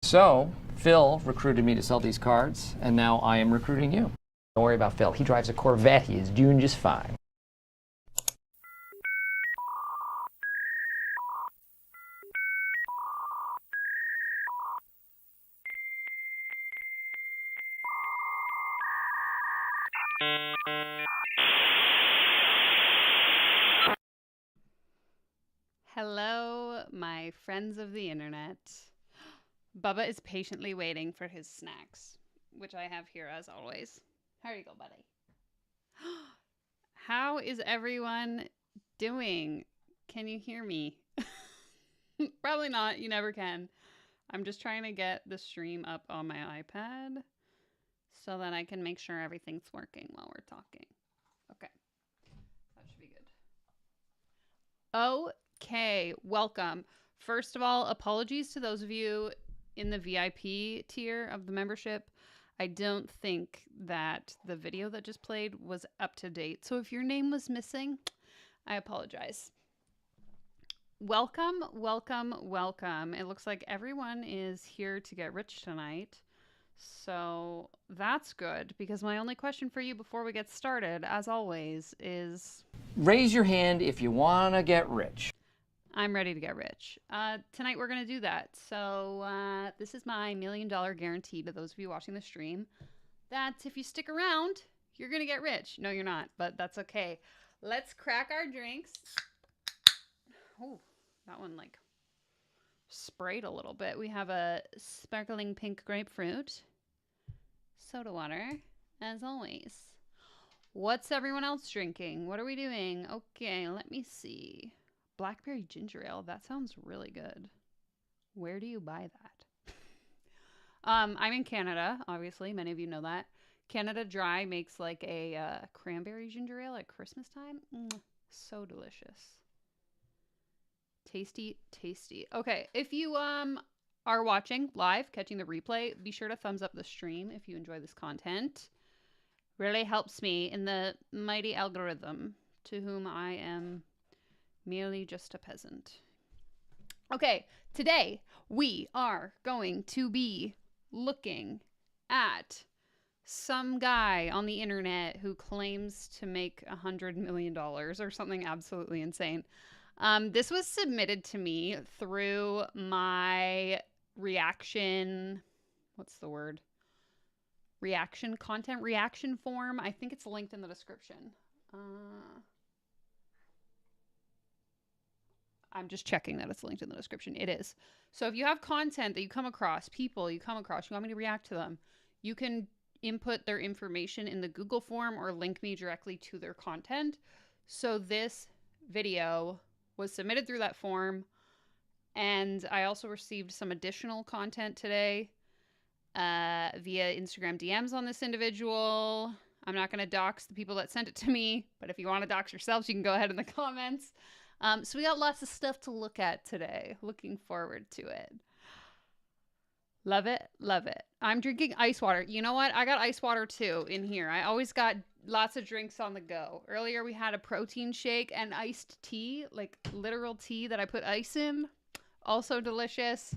So, Phil recruited me to sell these cards, and now I am recruiting you. Don't worry about Phil. He drives a Corvette. He is doing just fine. Hello, my friends of the internet. Bubba is patiently waiting for his snacks, which I have here as always. Here you go, buddy. How is everyone doing? Can you hear me? Probably not. You never can. I'm just trying to get the stream up on my iPad so that I can make sure everything's working while we're talking. Okay. That should be good. Okay, welcome. First of all, apologies to those of you in the VIP tier of the membership. I don't think that the video that just played was up to date. So if your name was missing, I apologize. Welcome, welcome, welcome. It looks like everyone is here to get rich tonight. So that's good, because my only question for you before we get started, as always, is... Raise your hand if you want to get rich. I'm ready to get rich. Tonight we're going to do that. So this is my $1 million guarantee to those of you watching the stream, that if you stick around, you're going to get rich. No, you're not, but that's okay. Let's crack our drinks. Oh, that one like sprayed a little bit. We have a sparkling pink grapefruit, soda water, as always. What's everyone else drinking? What are we doing? Okay, let me see. Blackberry ginger ale. That sounds really good. Where do you buy that? I'm in Canada, obviously. Many of you know that. Canada Dry makes like a cranberry ginger ale at Christmas time. So delicious. Tasty, tasty. Okay, if you are watching live, catching the replay, be sure to thumbs up the stream if you enjoy this content. Really helps me in the mighty algorithm, to whom I am merely just a peasant. Okay, today we are going to be looking at some guy on the internet who claims to make $100 million or something absolutely insane. This was submitted to me through my reaction, what's the word? Reaction content, reaction form. I think it's linked in the description. I'm just checking that it's linked in the description. It is. So if you have content that you come across, people you come across, you want me to react to them, you can input their information in the Google form or link me directly to their content. So this video was submitted through that form, and I also received some additional content today via Instagram DMs on this individual. I'm not going to dox the people that sent it to me, but if you want to dox yourselves, you can go ahead in the comments. So we got lots of stuff to look at today. Looking forward to it. Love it. Love it. I'm drinking ice water. You know what? I got ice water too in here. I always got lots of drinks on the go. Earlier we had a protein shake and iced tea, like literal tea that I put ice in. Also delicious.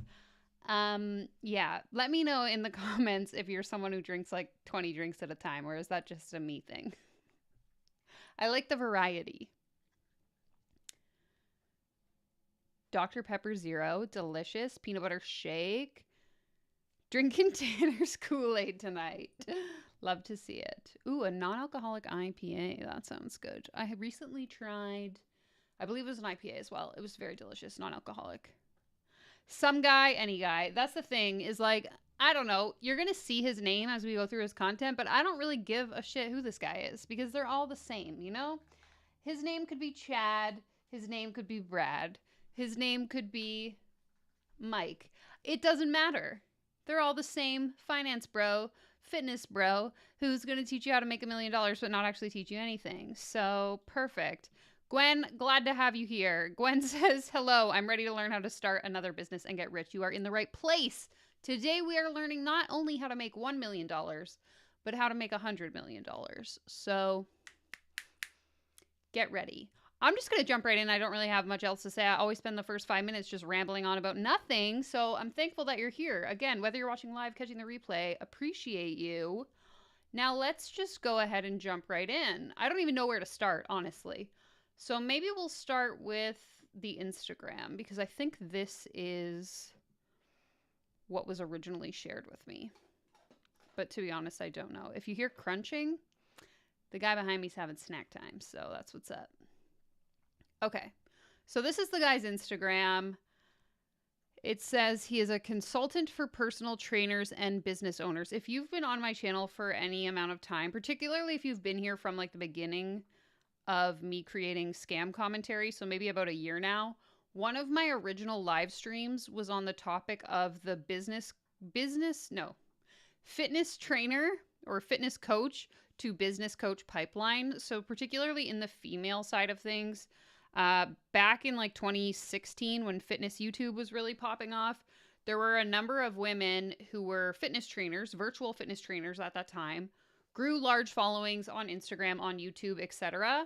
Yeah. Let me know in the comments if you're someone who drinks like 20 drinks at a time, or is that just a me thing? I like the variety. Dr. Pepper Zero, delicious. Peanut butter shake. Drinking Tanner's Kool-Aid tonight. Love to see it. Ooh, a non-alcoholic IPA. That sounds good. I had recently tried, I believe it was an IPA as well. It was very delicious, non-alcoholic. Some guy, any guy. That's the thing, is like, I don't know. You're going to see his name as we go through his content, but I don't really give a shit who this guy is, because they're all the same, you know? His name could be Chad. His name could be Brad. His name could be Mike. It doesn't matter. They're all the same finance bro, fitness bro, who's going to teach you how to make $1 million but not actually teach you anything. So perfect. Gwen, glad to have you here. Gwen says, hello, I'm ready to learn how to start another business and get rich. You are in the right place. Today we are learning not only how to make $1 million, but how to make $100 million. So get ready. I'm just going to jump right in. I don't really have much else to say. I always spend the first 5 minutes just rambling on about nothing. So I'm thankful that you're here. Again, whether you're watching live, catching the replay, appreciate you. Now let's just go ahead and jump right in. I don't even know where to start, honestly. So maybe we'll start with the Instagram, because I think this is what was originally shared with me. But to be honest, I don't know. If you hear crunching, the guy behind me's having snack time. So that's what's up. Okay, so this is the guy's Instagram. It says he is a consultant for personal trainers and business owners. If you've been on my channel for any amount of time, particularly if you've been here from like the beginning of me creating scam commentary, so maybe about a year now, one of my original live streams was on the topic of the fitness trainer or fitness coach to business coach pipeline. So particularly in the female side of things, back in like 2016 when fitness YouTube was really popping off, there were a number of women who were fitness trainers, virtual fitness trainers at that time, grew large followings on Instagram, on YouTube, etc.,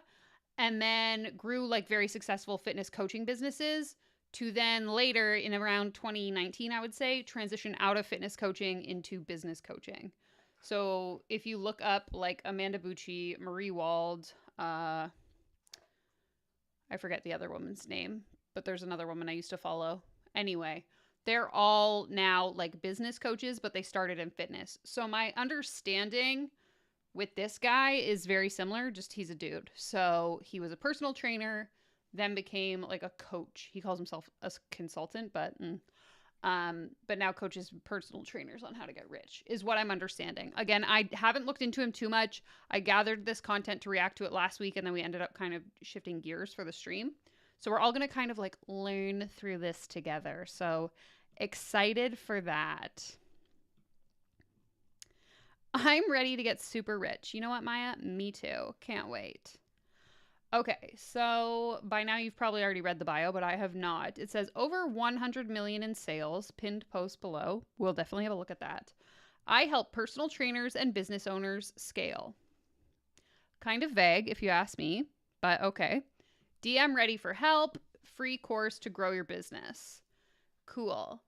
and then grew like very successful fitness coaching businesses to then later in around 2019, I would say, transition out of fitness coaching into business coaching. So if you look up like Amanda Bucci, Marie Wald, I forget the other woman's name, but there's another woman I used to follow. Anyway, they're all now like business coaches, but they started in fitness. So my understanding with this guy is very similar, just he's a dude. So he was a personal trainer, then became like a coach. He calls himself a consultant, but now coaches personal trainers on how to get rich, is what I'm understanding. Again, I haven't looked into him too much. I gathered this content to react to it last week, and then we ended up kind of shifting gears for the stream. So we're all going to kind of like learn through this together. So excited for that. I'm ready to get super rich. You know what, Maya? Me too. Can't wait. Okay, so by now you've probably already read the bio, but I have not. It says over 100 million in sales, pinned post below. We'll definitely have a look at that. I help personal trainers and business owners scale. Kind of vague if you ask me, but okay. DM ready for help. Free course to grow your business. Cool.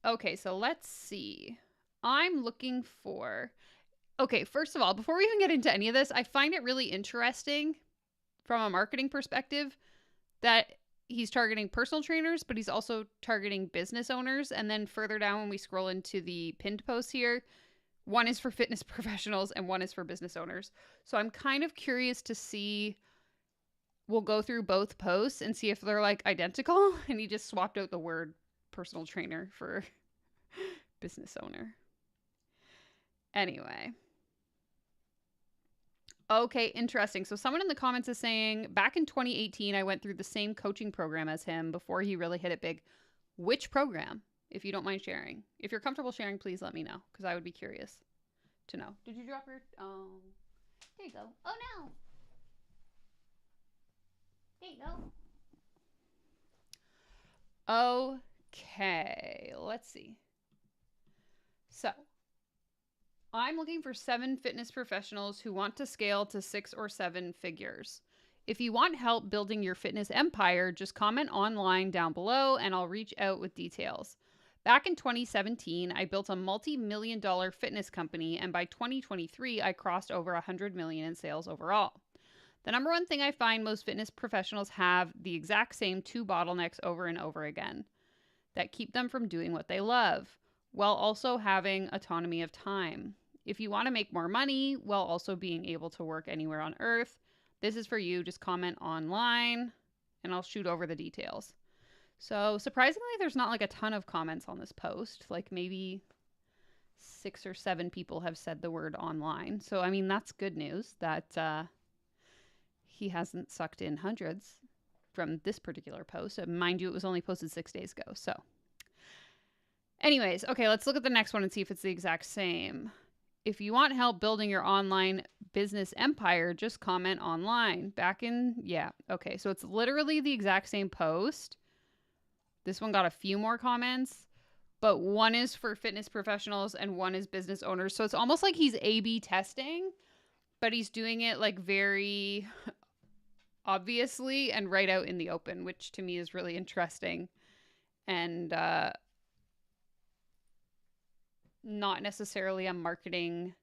Okay, so let's see. I'm looking for... Okay, first of all, before we even get into any of this, I find it really interesting from a marketing perspective that he's targeting personal trainers, but he's also targeting business owners. And then further down, when we scroll into the pinned posts here, one is for fitness professionals and one is for business owners. So I'm kind of curious to see, we'll go through both posts and see if they're like identical. And he just swapped out the word personal trainer for business owner. Anyway. Okay, interesting. So someone in the comments is saying, back in 2018, I went through the same coaching program as him before he really hit it big. Which program, if you don't mind sharing? If you're comfortable sharing, please let me know, because I would be curious to know. Did you drop your... Oh, there you go. Oh, no. There you go. Okay, let's see. So... I'm looking for 7 fitness professionals who want to scale to 6 or 7 figures. If you want help building your fitness empire, just comment online down below and I'll reach out with details. Back in 2017, I built a multi-million-dollar fitness company, and by 2023, I crossed over 100 million in sales overall. The number one thing I find most fitness professionals have the exact same 2 bottlenecks over and over again that keep them from doing what they love, while also having autonomy of time. If you want to make more money while also being able to work anywhere on earth, this is for you. Just comment online and I'll shoot over the details. So surprisingly, there's not like a ton of comments on this post. Like maybe 6 or 7 people have said the word online. So, I mean, that's good news that he hasn't sucked in hundreds from this particular post. Mind you, it was only posted 6 days ago. So anyways, okay, let's look at the next one and see if it's the exact same. If you want help building your online business empire, just comment online. Okay, so it's literally the exact same post. This one got a few more comments, but one is for fitness professionals and one is business owners. So it's almost like he's A/B testing, but he's doing it like very obviously and right out in the open, which to me is really interesting and not necessarily a marketing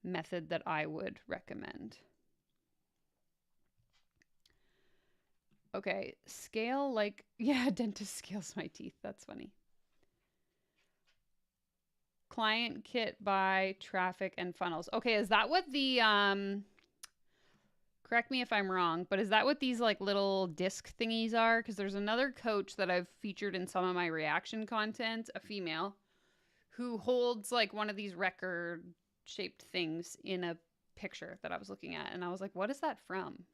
method that I would recommend. Okay, scale like, yeah, dentist scales my teeth. That's funny. Client kit by traffic and funnels. Okay, is that what the correct me if I'm wrong, but is that what these like little disc thingies are? Because there's another coach that I've featured in some of my reaction content, a female, who holds like one of these record shaped things in a picture that I was looking at. And I was like, what is that from?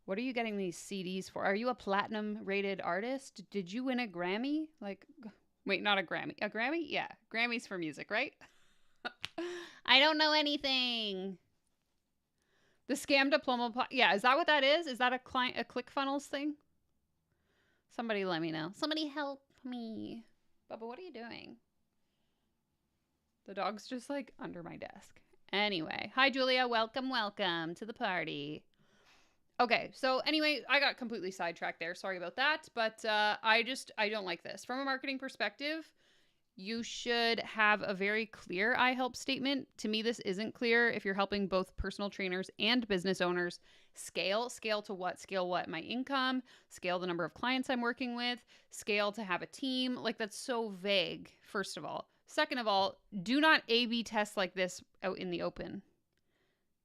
What are you getting these CDs for? Are you a platinum rated artist? Did you win a Grammy? Like, wait, not a Grammy. A Grammy? Yeah. Grammys for music, right? I don't know anything. The scam diploma. Yeah, is that what that is? Is that a ClickFunnels thing? Somebody let me know. Somebody help me. Bubba, what are you doing? The dog's just like under my desk. Anyway, hi Julia. Welcome, welcome to the party. Okay, so anyway, I got completely sidetracked there. Sorry about that. But I don't like this. From a marketing perspective, you should have a very clear I help statement. To me, this isn't clear. If you're helping both personal trainers and business owners scale to what? Scale what? My income, scale the number of clients I'm working with, scale to have a team. Like, that's so vague, first of all. Second of all, do not A/B test like this out in the open.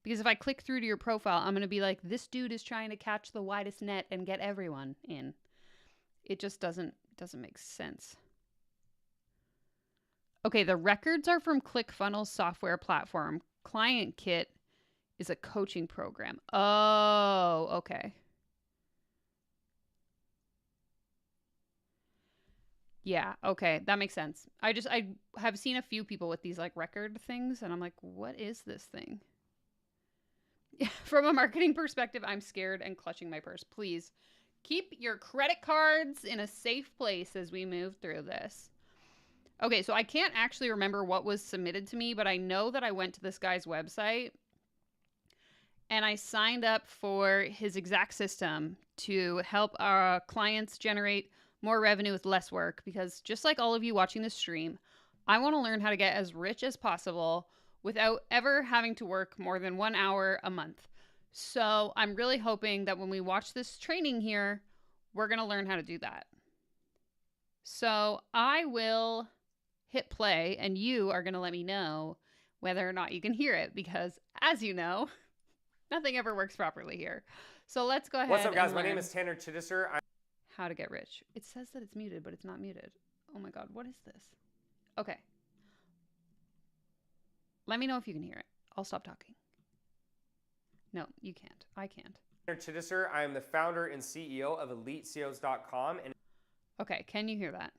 Because if I click through to your profile, I'm going to be like, this dude is trying to catch the widest net and get everyone in. It just doesn't make sense. Okay, the records are from ClickFunnels software platform. Client Kit is a coaching program. Oh, okay. Yeah, okay, that makes sense. I have seen a few people with these like record things, and I'm like, what is this thing? From a marketing perspective, I'm scared and clutching my purse. Please keep your credit cards in a safe place as we move through this. Okay, so I can't actually remember what was submitted to me, but I know that I went to this guy's website and I signed up for his exact system to help our clients generate more revenue with less work, because just like all of you watching this stream, I want to learn how to get as rich as possible without ever having to work more than 1 hour a month. So I'm really hoping that when we watch this training here, we're going to learn how to do that. So I will hit play and you are going to let me know whether or not you can hear it, because as you know, nothing ever works properly here. So let's go ahead. What's up, guys? My name is Tanner Chittiser. How to get rich. It says that it's muted, but it's not muted. Oh my God, what is this? Okay. Let me know if you can hear it. I'll stop talking. No, you can't. I can't. Tanner Chittiser. I am the founder and CEO of EliteCEOs.com. And okay, can you hear that?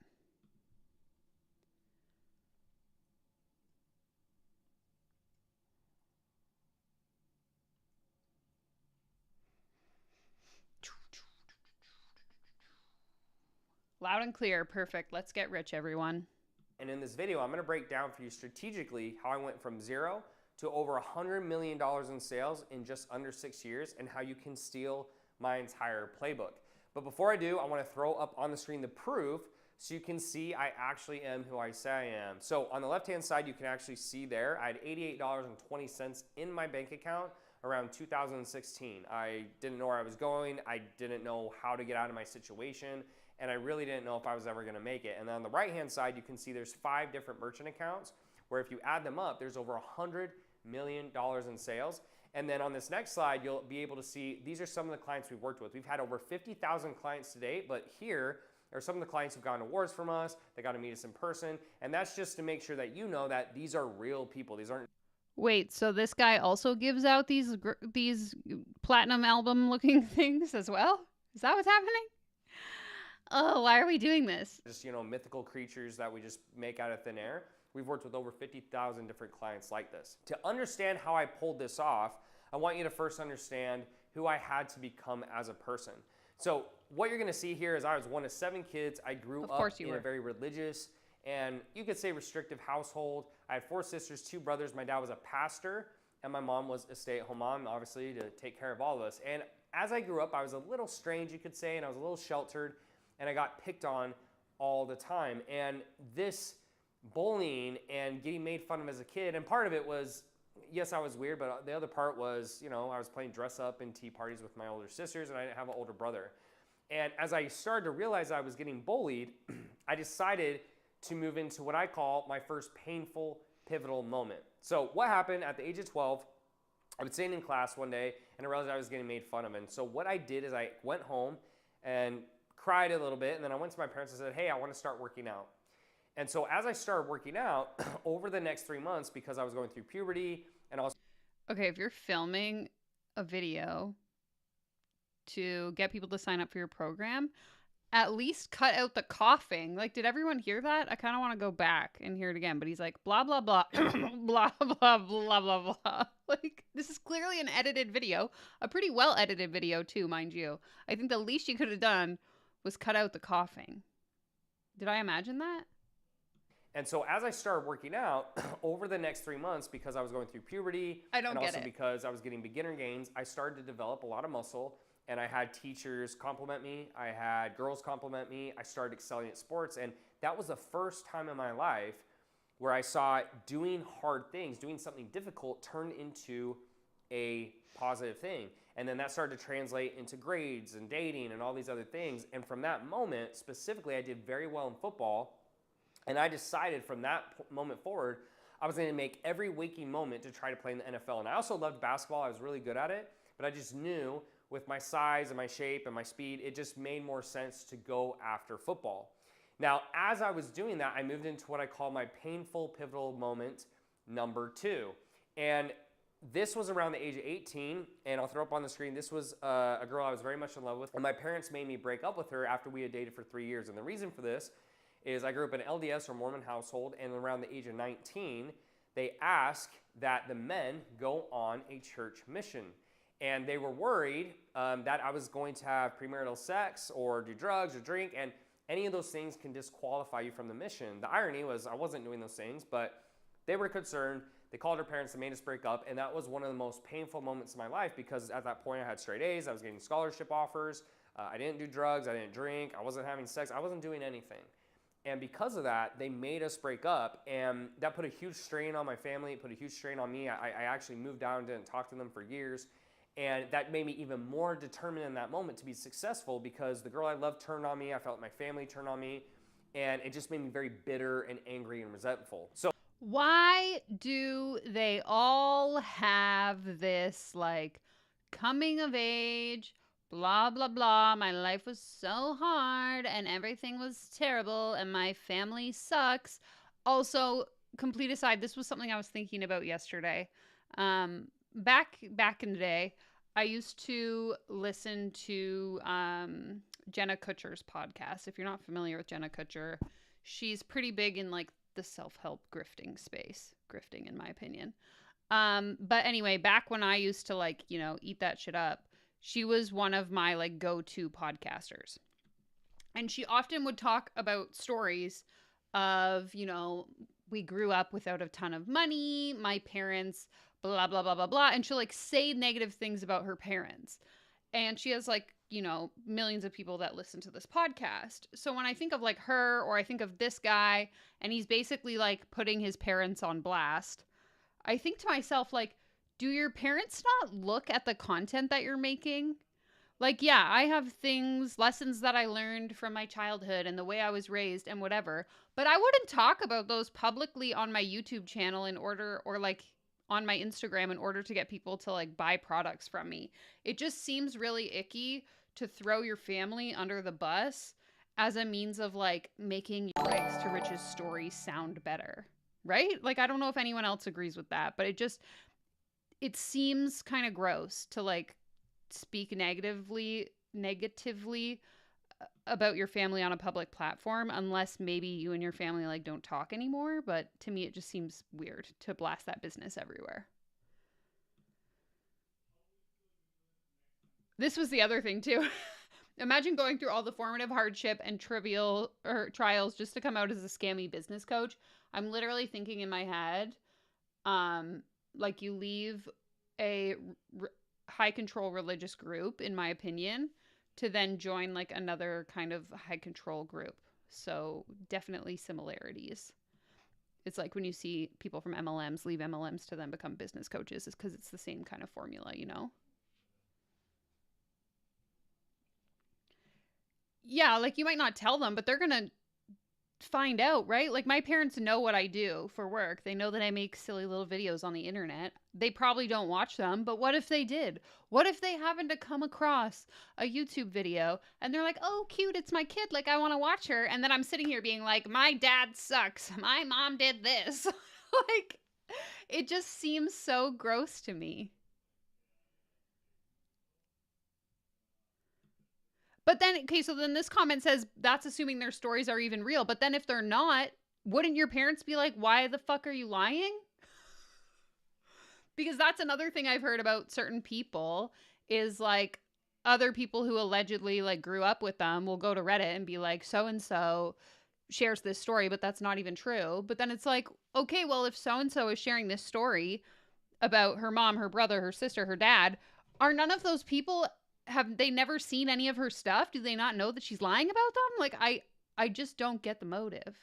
Loud and clear. Perfect. Let's get rich, everyone. And in this video, I'm going to break down for you strategically how I went from zero to over $100 million in sales in just under 6 years, and how you can steal my entire playbook. But before I do, I want to throw up on the screen the proof so you can see I actually am who I say I am. So on the left-hand side, you can actually see there, I had $88.20 in my bank account around 2016. I didn't know where I was going. I didn't know how to get out of my situation. And I really didn't know if I was ever gonna make it. And then on the right-hand side, you can see there's 5 different merchant accounts where if you add them up, there's over $100 million in sales. And then on this next slide, you'll be able to see, these are some of the clients we've worked with. We've had over 50,000 clients to date, but here are some of the clients who've gotten awards from us. They got to meet us in person. And that's just to make sure that you know that these are real people. These aren't. Wait, so this guy also gives out these platinum album looking things as well? Is that what's happening? Oh, why are we doing this? Just, mythical creatures that we just make out of thin air. We've worked with over 50,000 different clients like this. To understand how I pulled this off, I want you to first understand who I had to become as a person. So what you're gonna see here is I was one of 7 kids. I grew up in a very religious and you could say restrictive household. I had 4 sisters, 2 brothers. My dad was a pastor and my mom was a stay-at-home mom, obviously, to take care of all of us. And as I grew up, I was a little strange, you could say, and I was a little sheltered, and I got picked on all the time. And this bullying and getting made fun of as a kid, and part of it was, yes, I was weird, but the other part was, you know, I was playing dress up in tea parties with my older sisters, and I didn't have an older brother. And as I started to realize I was getting bullied, I decided to move into what I call my first painful, pivotal moment. So what happened at the age of 12, I was sitting in class one day and I realized I was getting made fun of. And so what I did is I went home and cried a little bit, and then I went to my parents and said, hey, I want to start working out. And so as I started working out over the next 3 months, because I was going through puberty and also... Okay, if you're filming a video to get people to sign up for your program, at least cut out the coughing. Like, did everyone hear that? I kind of want to go back and hear it again, but he's like, blah, blah, blah, blah, blah, blah, blah, blah. Like, this is clearly an edited video, a pretty well edited video too, mind you. I think the least you could have done was cut out the coughing. Did I imagine that? And so as I started working out over the next 3 months, because I was going through puberty, I don't and get also it. because I was getting beginner gains, I started to develop a lot of muscle, and I had teachers compliment me. I had girls compliment me. I started excelling at sports, and that was the first time in my life where I saw doing hard things, doing something difficult, turn into a positive thing. And then that started to translate into grades and dating and all these other things. And from that moment, specifically, I did very well in football. And I decided from that moment forward, I was going to make every waking moment to try to play in the NFL. And I also loved basketball. I was really good at it. But I just knew with my size and my shape and my speed, it just made more sense to go after football. Now, as I was doing that, I moved into what I call my painful pivotal moment number 2. And this was around the age of 18, and I'll throw up on the screen. This was a girl I was very much in love with, and my parents made me break up with her after we had dated for 3 years. And the reason for this is I grew up in an LDS or Mormon household, and around the age of 19, they asked that the men go on a church mission. And they were worried that I was going to have premarital sex or do drugs or drink, and any of those things can disqualify you from the mission. The irony was I wasn't doing those things, but they were concerned. They called her parents and made us break up, and that was one of the most painful moments of my life, because at that point I had straight A's, I was getting scholarship offers, I didn't do drugs, I didn't drink, I wasn't having sex, I wasn't doing anything. And because of that, they made us break up, and that put a huge strain on my family, it put a huge strain on me. I actually moved down, didn't talk to them for years. And that made me even more determined in that moment to be successful, because the girl I loved turned on me. I felt my family turned on me. And it just made me very bitter and angry and resentful. So Why do they all have this, like, coming of age, blah, blah, blah, my life was so hard and everything was terrible and my family sucks? Also, complete aside, this was something I was thinking about yesterday. Back in the day, I used to listen to Jenna Kutcher's podcast. If you're not familiar with Jenna Kutcher, she's pretty big in like the self-help grifting space. Grifting, in my opinion. But anyway, back when I used to like, you know, eat that shit up, she was one of my like go-to podcasters. And she often would talk about stories of, you know, we grew up without a ton of money, my parents blah, blah, blah, blah, blah. And she'll like say negative things about her parents. And she has like, you know, millions of people that listen to this podcast. So when I think of like her, or I think of this guy, and he's basically like putting his parents on blast, I think to myself, like, do your parents not look at the content that you're making? Like, yeah, I have lessons that I learned from my childhood and the way I was raised and whatever, but I wouldn't talk about those publicly on my YouTube channel or like on my Instagram in order to get people to like buy products from me. It just seems really icky to throw your family under the bus as a means of like making your rags to riches story sound better, right? Like, I don't know if anyone else agrees with that, but it seems kind of gross to like speak negatively about your family on a public platform, unless maybe you and your family like don't talk anymore. But to me, it just seems weird to blast that business everywhere. This was the other thing too. Imagine going through all the formative hardship and trivial trials just to come out as a scammy business coach. I'm literally thinking in my head, like you leave a high control religious group, in my opinion, to then join like another kind of high control group. So definitely similarities. It's like when you see people from MLMs leave MLMs to then become business coaches, it's because it's the same kind of formula, you know? Yeah, like you might not tell them, but they're going to find out, right? Like my parents know what I do for work. They know that I make silly little videos on the internet. They probably don't watch them, but what if they did? What if they happened to come across a YouTube video and they're like, "Oh, cute, it's my kid. Like I want to watch her." And then I'm sitting here being like, "My dad sucks. My mom did this." Like it just seems so gross to me. But then, okay, so then this comment says that's assuming their stories are even real. But then if they're not, wouldn't your parents be like, why the fuck are you lying? Because that's another thing I've heard about certain people is like other people who allegedly like grew up with them will go to Reddit and be like, so-and-so shares this story, but that's not even true. But then it's like, okay, well, if so-and-so is sharing this story about her mom, her brother, her sister, her dad, are none of those people, have they never seen any of her stuff? Do they not know that she's lying about them? Like, I just don't get the motive.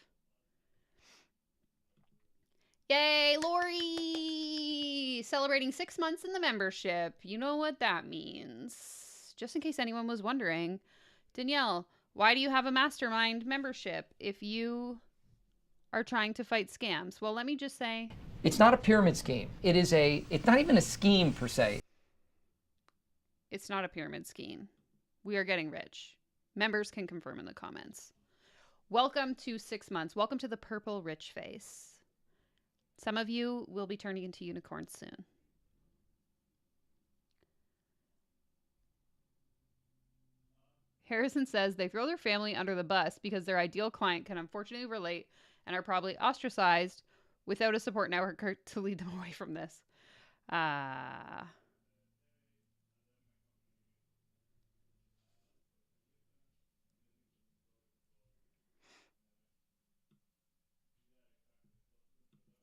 Yay, Lori! Celebrating 6 months in the membership. You know what that means. Just in case anyone was wondering. Danielle, why do you have a mastermind membership if you are trying to fight scams? Well, let me just say. It's not a pyramid scheme. It's not even a scheme per se. It's not a pyramid scheme. We are getting rich. Members can confirm in the comments. Welcome to 6 months. Welcome to the purple rich face. Some of you will be turning into unicorns soon. Harrison says they throw their family under the bus because their ideal client can unfortunately relate and are probably ostracized without a support network to lead them away from this.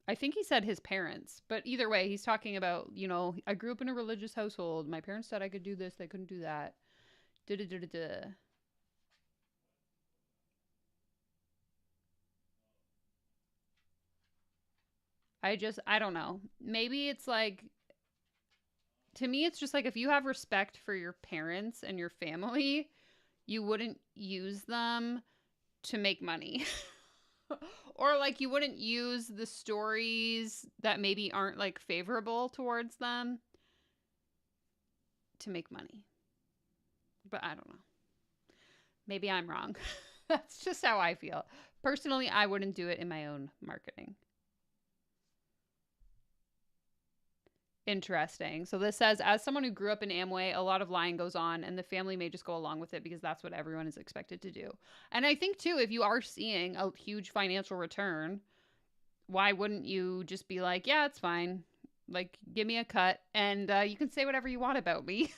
I think he said his parents, but either way, he's talking about, you know, I grew up in a religious household. My parents said I could do this. They couldn't do that. Da-da-da-da-da. I don't know. Maybe it's like, to me, it's just like if you have respect for your parents and your family, you wouldn't use them to make money. Or like you wouldn't use the stories that maybe aren't like favorable towards them to make money. But I don't know. Maybe I'm wrong. That's just how I feel. Personally, I wouldn't do it in my own marketing. Interesting. So this says, as someone who grew up in Amway, a lot of lying goes on and the family may just go along with it because that's what everyone is expected to do. And I think too, if you are seeing a huge financial return, why wouldn't you just be like, yeah, it's fine. Like, give me a cut and you can say whatever you want about me.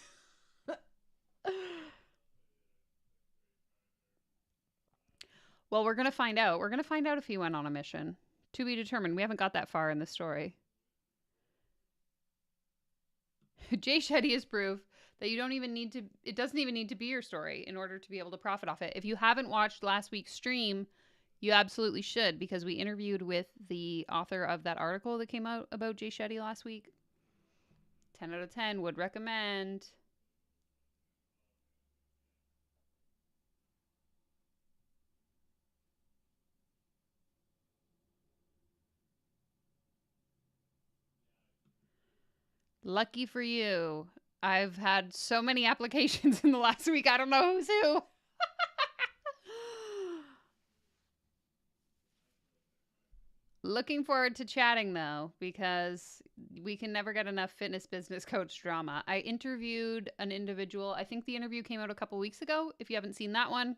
Well, we're going to find out. We're going to find out if he went on a mission. To be determined. We haven't got that far in the story. Jay Shetty is proof that you don't even need to, it doesn't even need to be your story in order to be able to profit off it. If you haven't watched last week's stream, you absolutely should, because we interviewed with the author of that article that came out about Jay Shetty last week. 10 out of 10 would recommend. Lucky for you. I've had so many applications in the last week. I don't know who's who. Looking forward to chatting, though, because we can never get enough fitness business coach drama. I interviewed an individual. I think the interview came out a couple weeks ago, if you haven't seen that one,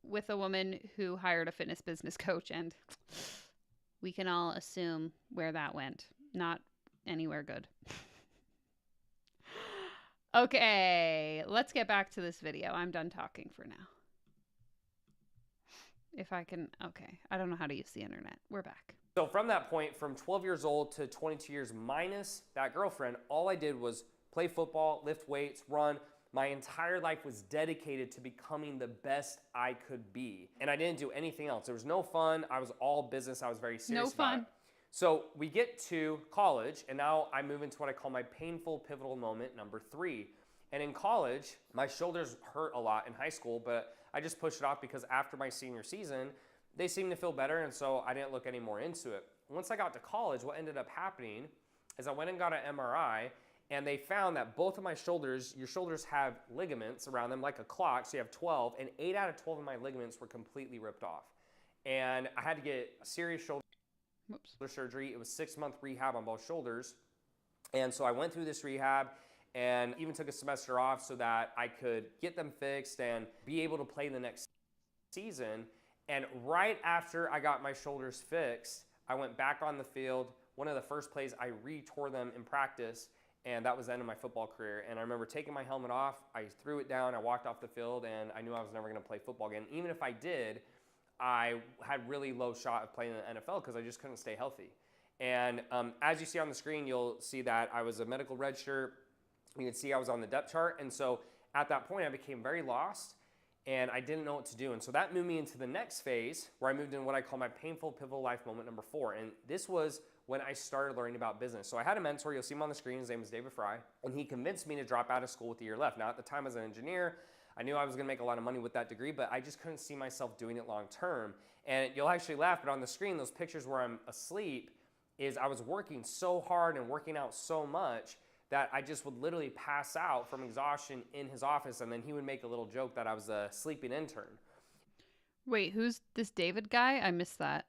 with a woman who hired a fitness business coach. And we can all assume where that went. Not anywhere good. Okay, let's get back to this video. I'm done talking for now. If I can, okay. I don't know how to use the internet. We're back. So from that point, from 12 years old to 22 years minus that girlfriend, all I did was play football, lift weights, run. My entire life was dedicated to becoming the best I could be. And I didn't do anything else. There was no fun. I was all business. I was very serious about it. So we get to college, and now I move into what I call my painful pivotal moment number 3. And in college, my shoulders hurt a lot in high school, but I just pushed it off because after my senior season, they seemed to feel better, and so I didn't look any more into it. Once I got to college, what ended up happening is I went and got an MRI, and they found that both of my shoulders, your shoulders have ligaments around them like a clock, so you have 12, and 8 out of 12 of my ligaments were completely ripped off. And I had to get a serious shoulder surgery. It was 6-month rehab on both shoulders. And so I went through this rehab and even took a semester off so that I could get them fixed and be able to play the next season. And right after I got my shoulders fixed, I went back on the field. One of the first plays, I re-tore them in practice, and that was the end of my football career. And I remember taking my helmet off, I threw it down, I walked off the field, and I knew I was never gonna play football again. Even if I did, I had really low shot of playing in the NFL because I just couldn't stay healthy. And as you see on the screen, you'll see that I was a medical redshirt. You can see I was on the depth chart. And so at that point, I became very lost and I didn't know what to do. And so that moved me into the next phase where I moved into what I call my painful pivotal life moment number 4. And this was when I started learning about business. So I had a mentor, you'll see him on the screen, his name is David Fry, and he convinced me to drop out of school with a year left. Now at the time as an engineer, I knew I was gonna make a lot of money with that degree, but I just couldn't see myself doing it long term. And you'll actually laugh, but on the screen, those pictures where I'm asleep is I was working so hard and working out so much that I just would literally pass out from exhaustion in his office, and then he would make a little joke that I was a sleeping intern. Wait, who's this David guy? I missed that.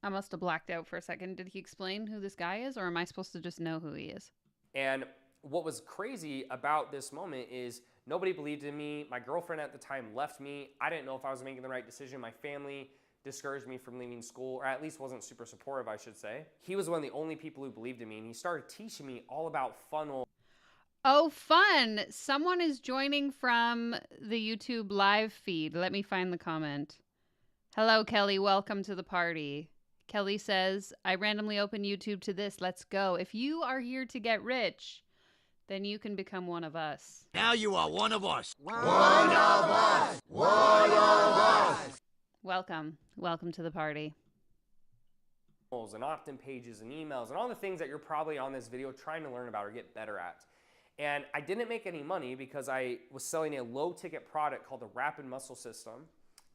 I must have blacked out for a second. Did he explain who this guy is, or am I supposed to just know who he is? And what was crazy about this moment is nobody believed in me. My girlfriend at the time left me. I didn't know if I was making the right decision. My family discouraged me from leaving school, or at least wasn't super supportive, I should say. He was one of the only people who believed in me, and he started teaching me all about funnel. Oh, fun. Someone is joining from the YouTube live feed. Let me find the comment. Hello, Kelly. Welcome to the party. Kelly says, I randomly opened YouTube to this. Let's go. If you are here to get rich, then you can become one of us. Now you are one of us. One of us. One of us. Welcome. Welcome to the party. And opt-in pages and emails and all the things that you're probably on this video trying to learn about or get better at. And I didn't make any money because I was selling a low-ticket product called the Rapid Muscle System.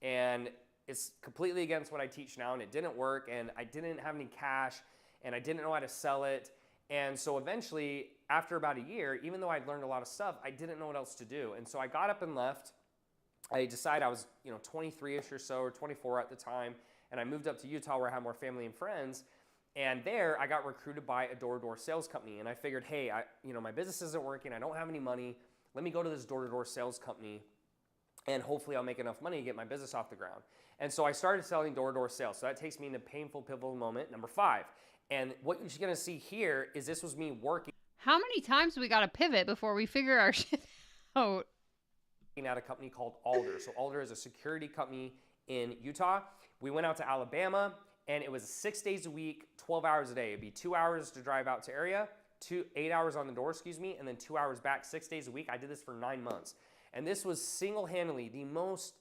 And it's completely against what I teach now, and it didn't work, and I didn't have any cash, and I didn't know how to sell it. And so eventually, after about a year, even though I'd learned a lot of stuff, I didn't know what else to do. And so I got up and left. I decided I was 23-ish or so, or 24 at the time, and I moved up to Utah where I had more family and friends. And there, I got recruited by a door-to-door sales company. And I figured, hey, my business isn't working. I don't have any money. Let me go to this door-to-door sales company, and hopefully I'll make enough money to get my business off the ground. And so I started selling door-to-door sales. So that takes me into painful pivotal moment number 5. And what you're gonna see here is this was me working. How many times do we got to pivot before we figure our shit out? At a company called Alder. So Alder is a security company in Utah. We went out to Alabama, and it was 6 days a week, 12 hours a day. It'd be 2 hours to drive out to area, 8 hours on the door, and then 2 hours back, 6 days a week. I did this for 9 months. And this was single-handedly the most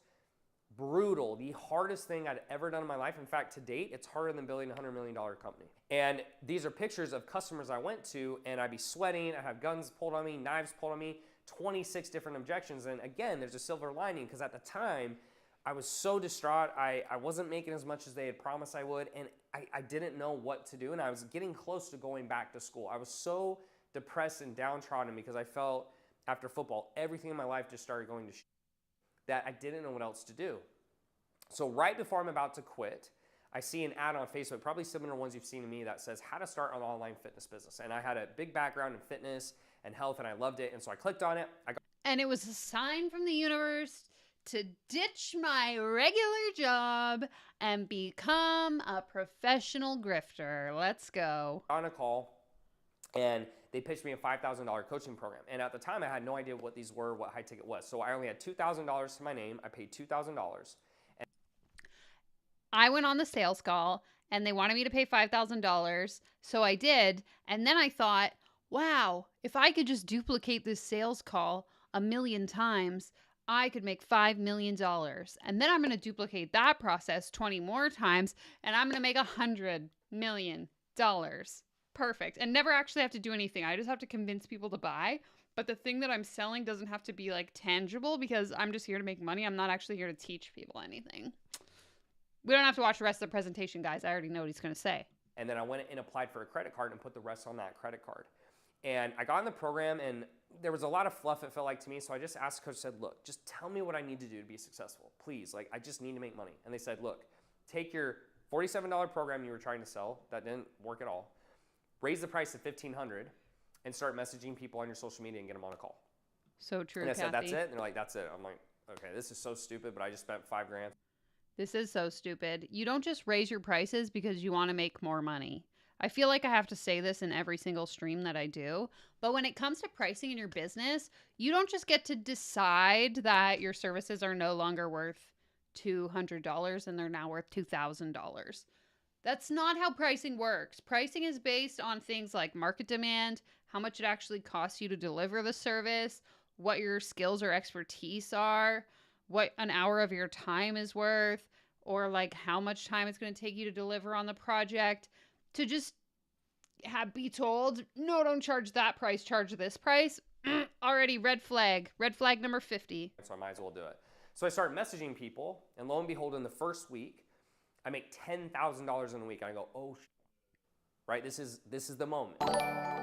brutal, the hardest thing I'd ever done in my life. In fact, to date, it's harder than building a $100 million company. And these are pictures of customers I went to, and I'd be sweating, I'd have guns pulled on me, knives pulled on me, 26 different objections. And again, there's a silver lining, because at the time, I was so distraught. I wasn't making as much as they had promised I would, and I didn't know what to do, and I was getting close to going back to school. I was so depressed and downtrodden because I felt after football, everything in my life just started going to shit, that I didn't know what else to do. So right before I'm about to quit, I see an ad on Facebook, probably similar to ones you've seen to me, that says how to start an online fitness business. And I had a big background in fitness and health, and I loved it. And so I clicked on it. And it was a sign from the universe to ditch my regular job and become a professional grifter. Let's go. On a call, and they pitched me a $5,000 coaching program. And at the time, I had no idea what these were, what high ticket was. So I only had $2,000 to my name. I paid $2,000. I went on the sales call, and they wanted me to pay $5,000. So I did. And then I thought, wow, if I could just duplicate this sales call 1,000,000 times, I could make $5 million. And then I'm going to duplicate that process 20 more times, and I'm going to make $100 million. Perfect. And never actually have to do anything. I just have to convince people to buy. But the thing that I'm selling doesn't have to be like tangible, because I'm just here to make money. I'm not actually here to teach people anything. We don't have to watch the rest of the presentation, guys. I already know what he's going to say. And then I went and applied for a credit card and put the rest on that credit card. And I got in the program, and there was a lot of fluff, it felt like to me. So I just asked the coach, said, look, just tell me what I need to do to be successful. Please, like, I just need to make money. And they said, look, take your $47 program you were trying to sell, that didn't work at all, raise the price to $1,500, and start messaging people on your social media and get them on a call. So true, And I said, that's Kathy. it? And they're like, that's it. I'm like, okay, this is so stupid, but I just spent $5,000. This is so stupid. You don't just raise your prices because you want to make more money. I feel like I have to say this in every single stream that I do. But when it comes to pricing in your business, you don't just get to decide that your services are no longer worth $200 and they're now worth $2,000. That's not how pricing works. Pricing is based on things like market demand, how much it actually costs you to deliver the service, what your skills or expertise are, what an hour of your time is worth, or like how much time it's going to take you to deliver on the project. To just be told, no, don't charge that price, charge this price. Already red flag number 50. So I might as well do it. So I started messaging people, and lo and behold, in the first week, I make $10,000 in a week. And I go, oh, right? This is the moment.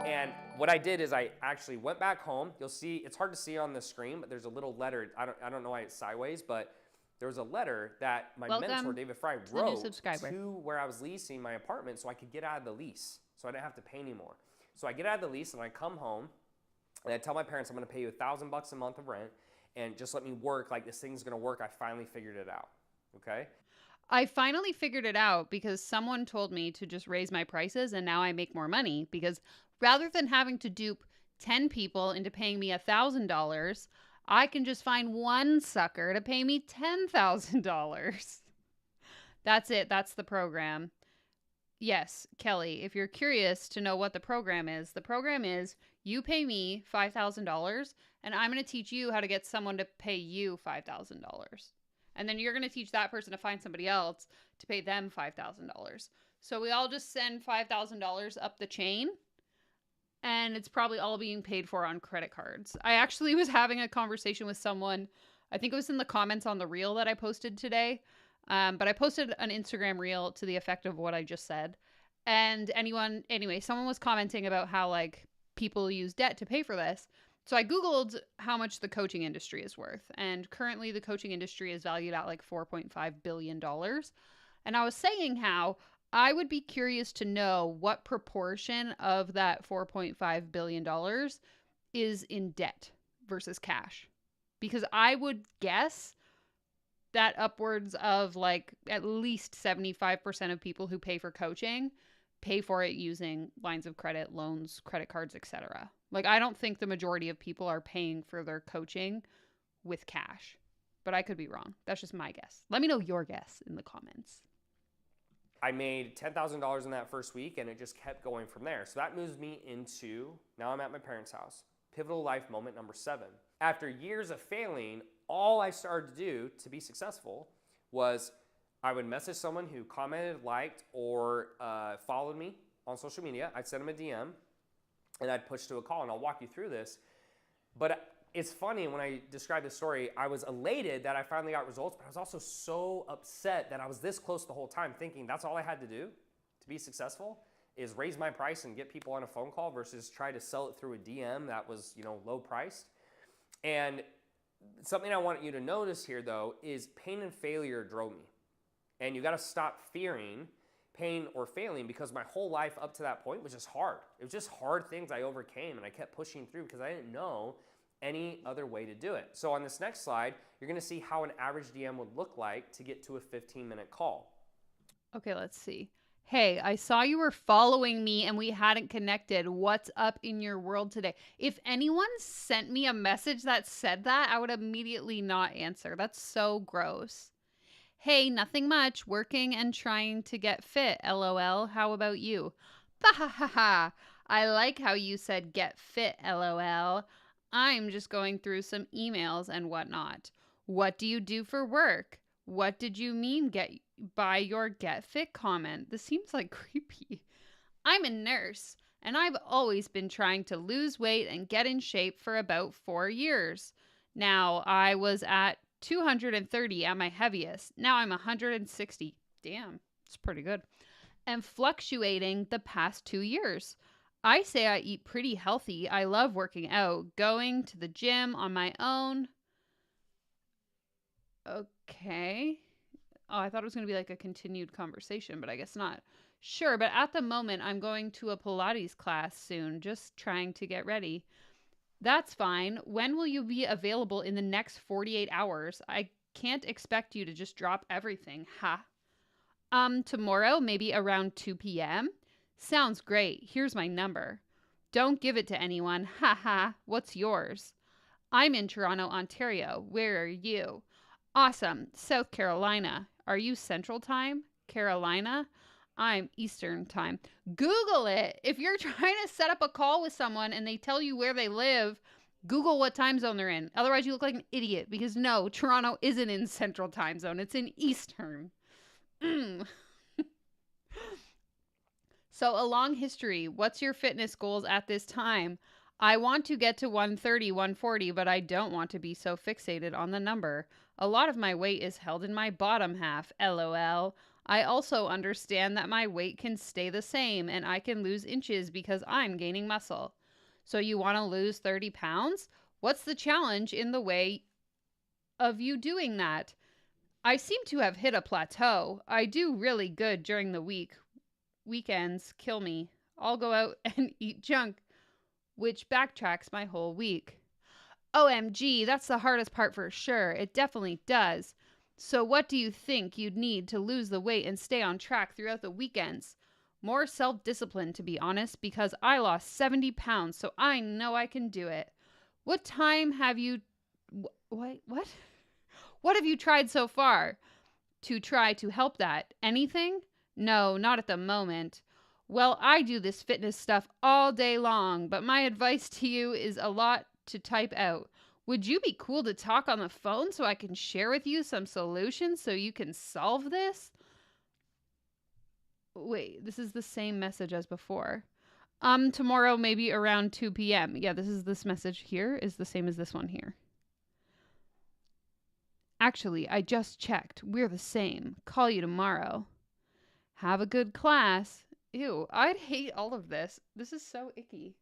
And what I did is I actually went back home. You'll see, it's hard to see on the screen, but there's a little letter. I don't know why it's sideways, but there was a letter that my mentor, David Fry, wrote to where I was leasing my apartment so I could get out of the lease, so I didn't have to pay anymore. So I get out of the lease, and I come home, and I tell my parents I'm going to pay you $1,000 a month of rent, and just let me work like this thing's going to work. I finally figured it out, okay? I finally figured it out because someone told me to just raise my prices, and now I make more money because rather than having to dupe 10 people into paying me $1,000, I can just find one sucker to pay me $10,000. That's it. That's the program. Yes, Kelly, if you're curious to know what the program is you pay me $5,000 and I'm going to teach you how to get someone to pay you $5,000. And then you're going to teach that person to find somebody else to pay them $5,000. So we all just send $5,000 up the chain. And it's probably all being paid for on credit cards. I actually was having a conversation with someone, I think it was in the comments on the reel that I posted today. But I posted an Instagram reel to the effect of what I just said. And someone was commenting about how like people use debt to pay for this. So I Googled how much the coaching industry is worth. And currently the coaching industry is valued at like $4.5 billion. And I was saying how I would be curious to know what proportion of that $4.5 billion is in debt versus cash. Because I would guess that upwards of like at least 75% of people who pay for coaching pay for it using lines of credit, loans, credit cards, etc. Like, I don't think the majority of people are paying for their coaching with cash. But I could be wrong. That's just my guess. Let me know your guess in the comments. I made $10,000 in that first week, and it just kept going from there. So that moves me into, now I'm at my parents' house. Pivotal life moment number 7. After years of failing, all I started to do to be successful was I would message someone who commented, liked, or followed me on social media. I'd send them a DM, and I'd push to a call, and I'll walk you through this. But it's funny, when I describe this story, I was elated that I finally got results, but I was also so upset that I was this close the whole time, thinking that's all I had to do to be successful is raise my price and get people on a phone call versus try to sell it through a DM that was, low priced. And something I want you to notice here, though, is pain and failure drove me. And you got to stop fearing pain or failing, because my whole life up to that point was just hard. It was just hard things I overcame, and I kept pushing through because I didn't know any other way to do it. So on this next slide, you're going to see how an average DM would look like to get to a 15-minute call. Okay, let's see. Hey, I saw you were following me and we hadn't connected. What's up in your world today? If anyone sent me a message that said that, I would immediately not answer. That's so gross. Hey, nothing much. Working and trying to get fit. LOL. How about you? Bah ha ha ha. I like how you said get fit, LOL. I'm just going through some emails and whatnot. What do you do for work? What did you mean by your get fit comment? This seems like creepy. I'm a nurse, and I've always been trying to lose weight and get in shape for about 4 years. Now, I was at 230 at my heaviest. Now I'm 160. Damn, it's pretty good. And fluctuating the past 2 years. I say I eat pretty healthy. I love working out, going to the gym on my own. Okay. Oh, I thought it was going to be like a continued conversation, but I guess not. Sure, but at the moment, I'm going to a Pilates class soon, just trying to get ready. That's fine. When will you be available in the next 48 hours? I can't expect you to just drop everything. Ha. Tomorrow, maybe around 2 p.m.? Sounds great. Here's my number. Don't give it to anyone. Ha ha. What's yours? I'm in Toronto, Ontario. Where are you? Awesome. South Carolina. Are you Central Time? Carolina? I'm Eastern Time. Google it. If you're trying to set up a call with someone and they tell you where they live, Google what time zone they're in. Otherwise, you look like an idiot because no, Toronto isn't in Central Time Zone. It's in Eastern. So a long history. What's your fitness goals at this time? I want to get to 130, 140, but I don't want to be so fixated on the number. A lot of my weight is held in my bottom half, LOL. I also understand that my weight can stay the same and I can lose inches because I'm gaining muscle. So you want to lose 30 pounds? What's the challenge in the way of you doing that? I seem to have hit a plateau. I do really good during the week. Weekends kill me. I'll go out and eat junk, which backtracks my whole week. OMG, that's the hardest part for sure. It definitely does. So what do you think you'd need to lose the weight and stay on track throughout the weekends? More self-discipline, to be honest, because I lost 70 pounds, so I know I can do it. What time have you... What? What have you tried so far to try to help that? Anything? No, not at the moment. Well, I do this fitness stuff all day long, but my advice to you is a lot to type out. Would you be cool to talk on the phone so I can share with you some solutions so you can solve this? Wait, this is the same message as before. Tomorrow maybe around 2 p.m. Yeah, this message here is the same as this one here. Actually, I just checked. We're the same. Call you tomorrow. Have a good class. Ew, I'd hate all of this. This is so icky.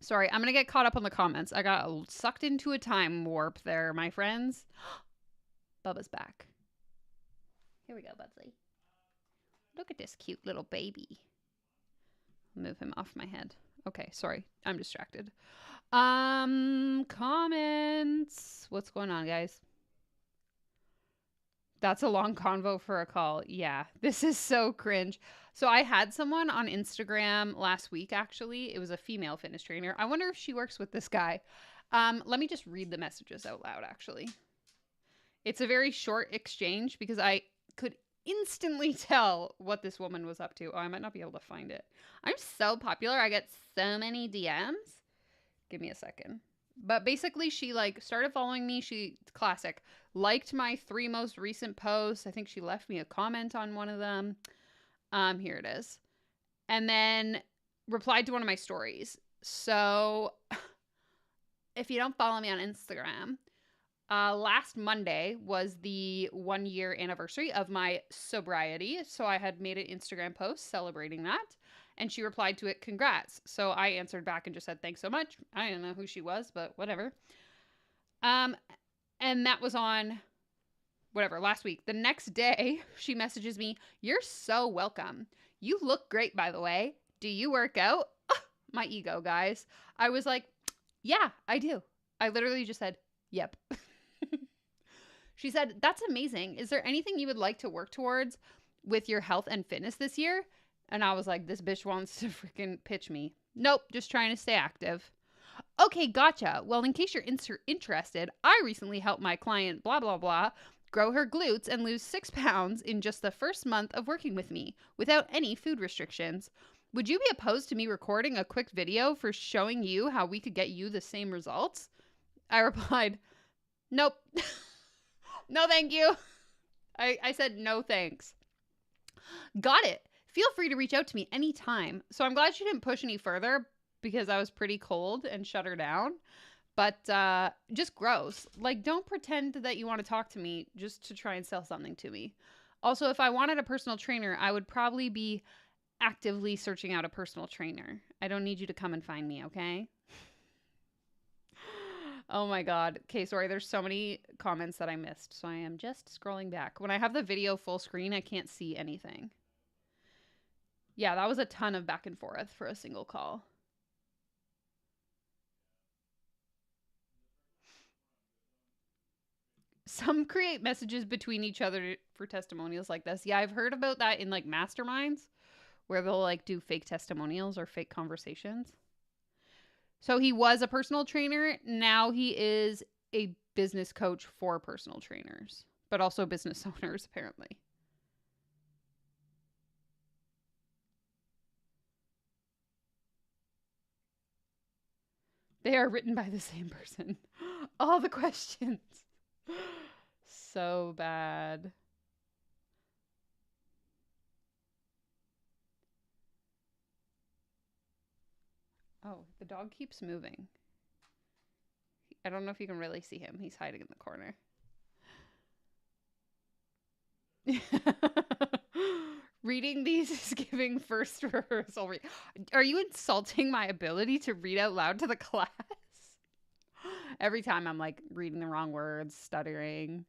Sorry, I'm going to get caught up on the comments. I got sucked into a time warp there, my friends. Bubba's back. Here we go, Bubsy. Look at this cute little baby. Move him off my head. Okay, sorry. I'm distracted. Comments. What's going on, guys? That's a long convo for a call. Yeah, this is so cringe. So I had someone on Instagram last week, actually. It was a female fitness trainer. I wonder if she works with this guy. Let me just read the messages out loud, actually. It's a very short exchange because I could instantly tell what this woman was up to. Oh, I might not be able to find it. I'm so popular. I get so many DMs. Give me a second. But basically, she started following me. She, classic, liked my 3 most recent posts. I think she left me a comment on one of them. Here it is. And then replied to one of my stories. So if you don't follow me on Instagram, last Monday was the 1-year anniversary of my sobriety. So I had made an Instagram post celebrating that. And she replied to it, congrats. So I answered back and just said, thanks so much. I don't know who she was, but whatever. And that was on last week. The next day, she messages me, you're so welcome. You look great, by the way. Do you work out? My ego, guys. I was like, yeah, I do. I literally just said, yep. She said, that's amazing. Is there anything you would like to work towards with your health and fitness this year? And I was like, this bitch wants to freaking pitch me. Nope, just trying to stay active. Okay, gotcha. Well, in case you're interested, I recently helped my client, blah, blah, blah, grow her glutes and lose 6 pounds in just the first month of working with me without any food restrictions. Would you be opposed to me recording a quick video for showing you how we could get you the same results? I replied, nope. No, thank you. I said, no, thanks. Got it. Feel free to reach out to me anytime. So I'm glad she didn't push any further because I was pretty cold and shut her down. But just gross. Like, don't pretend that you want to talk to me just to try and sell something to me. Also, if I wanted a personal trainer, I would probably be actively searching out a personal trainer. I don't need you to come and find me, okay? Oh my God. Okay, sorry. There's so many comments that I missed. So I am just scrolling back. When I have the video full screen, I can't see anything. Yeah, that was a ton of back and forth for a single call. Some create messages between each other for testimonials like this. Yeah, I've heard about that in like masterminds where they'll like do fake testimonials or fake conversations. So he was a personal trainer. Now he is a business coach for personal trainers, but also business owners, apparently. They are written by the same person. All the questions. So bad. Oh, the dog keeps moving. I don't know if you can really see him. He's hiding in the corner. Reading these is giving first rehearsal. Are you insulting my ability to read out loud to the class? Every time I'm like reading the wrong words, stuttering.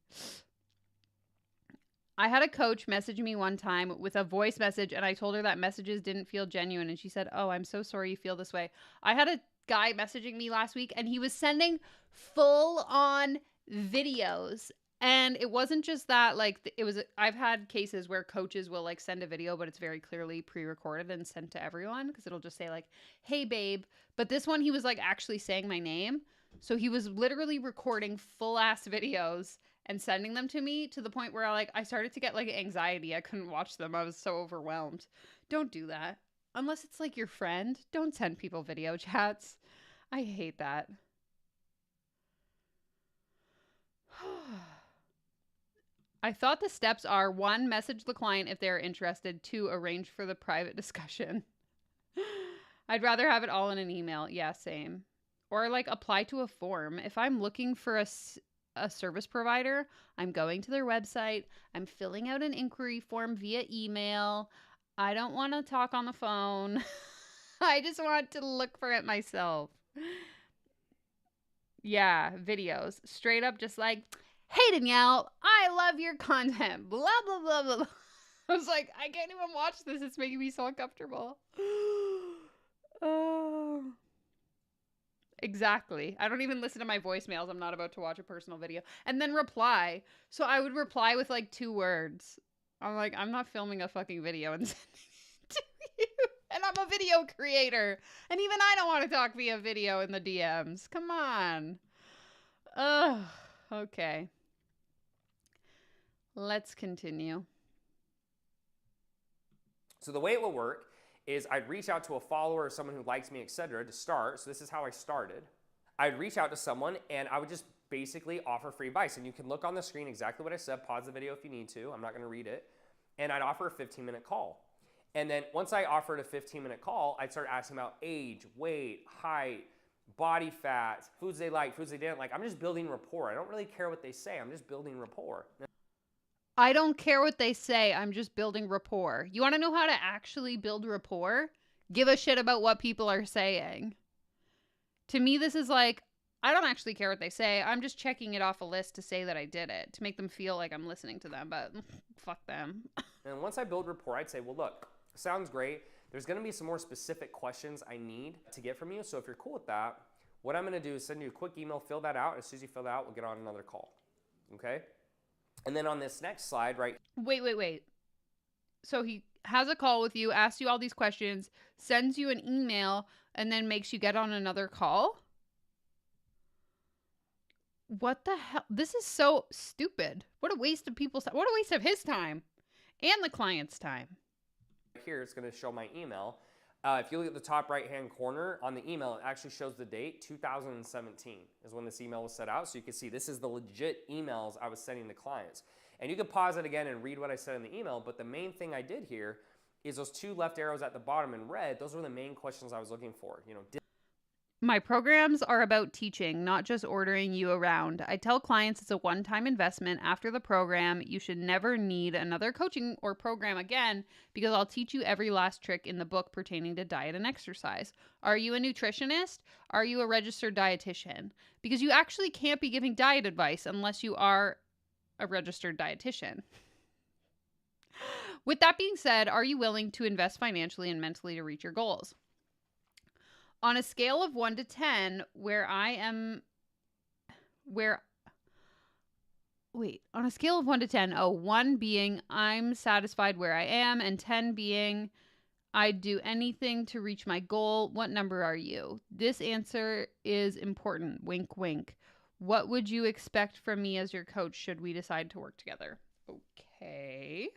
I had a coach message me one time with a voice message, and I told her that messages didn't feel genuine. And she said, "Oh, I'm so sorry you feel this way." I had a guy messaging me last week, and he was sending full-on videos. And it wasn't just that, like, it was, I've had cases where coaches will, like, send a video, but it's very clearly pre-recorded and sent to everyone because it'll just say, like, "Hey, babe." But this one, he was, like, actually saying my name. So he was literally recording full-ass videos and sending them to me to the point where I started to get like anxiety. I couldn't watch them. I was so overwhelmed. Don't do that. Unless it's like your friend. Don't send people video chats. I hate that. I thought the steps are 1, message the client if they're interested. 2, arrange for the private discussion. I'd rather have it all in an email. Yeah, same. Or like apply to a form. If I'm looking for a service provider, I'm going to their website, I'm filling out an inquiry form via email. I don't want to talk on the phone. I just want to look for it myself. Yeah, videos. Straight up just like, "Hey Danielle, I love your content. Blah, blah, blah, blah, blah." I was like, I can't even watch this. It's making me so uncomfortable. Oh. Exactly. I don't even listen to my voicemails. I'm not about to watch a personal video. And then reply. So I would reply with like 2 words. I'm like, I'm not filming a fucking video and sending it to you. And I'm a video creator. And even I don't want to talk via video in the DMs. Come on. Ugh. Okay. Let's continue. So the way it will work is I'd reach out to a follower or someone who likes me, etc. to start. So this is how I started. I'd reach out to someone and I would just basically offer free advice. And you can look on the screen exactly what I said. Pause the video if you need to. I'm not going to read it. And I'd offer a 15-minute call. And then once I offered a 15-minute call, I'd start asking about age, weight, height, body fat, foods they like, foods they didn't like. I'm just building rapport. I don't really care what they say. I'm just building rapport. I don't care what they say. I'm just building rapport. You want to know how to actually build rapport? Give a shit about what people are saying. To me, this is like, I don't actually care what they say. I'm just checking it off a list to say that I did it, to make them feel like I'm listening to them, but fuck them. And once I build rapport, I'd say, well, look, sounds great. There's going to be some more specific questions I need to get from you. So if you're cool with that, what I'm going to do is send you a quick email, fill that out. As soon as you fill that out, we'll get on another call. Okay? And then on this next slide, right? Wait. So he has a call with you, asks you all these questions, sends you an email, and then makes you get on another call? What the hell? This is so stupid. What a waste of people's time. What a waste of his time and the client's time. Here, it's going to show my email. If you look at the top right-hand corner on the email, it actually shows the date, 2017 is when this email was set out. So you can see this is the legit emails I was sending to clients. And you can pause it again and read what I said in the email, but the main thing I did here is those two left arrows at the bottom in red. Those were the main questions I was looking for. You know, My programs are about teaching, not just ordering you around. I tell clients it's a one-time investment. After the program, you should never need another coaching or program again because I'll teach you every last trick in the book pertaining to diet and exercise. Are you a nutritionist? Are you a registered dietitian? Because you actually can't be giving diet advice unless you are a registered dietitian. With that being said, are you willing to invest financially and mentally to reach your goals? On a scale of 1 to 10, on a scale of 1 to 10, 1 being I'm satisfied where I am, and 10 being I'd do anything to reach my goal, what number are you? This answer is important. Wink, wink. What would you expect from me as your coach should we decide to work together? Okay.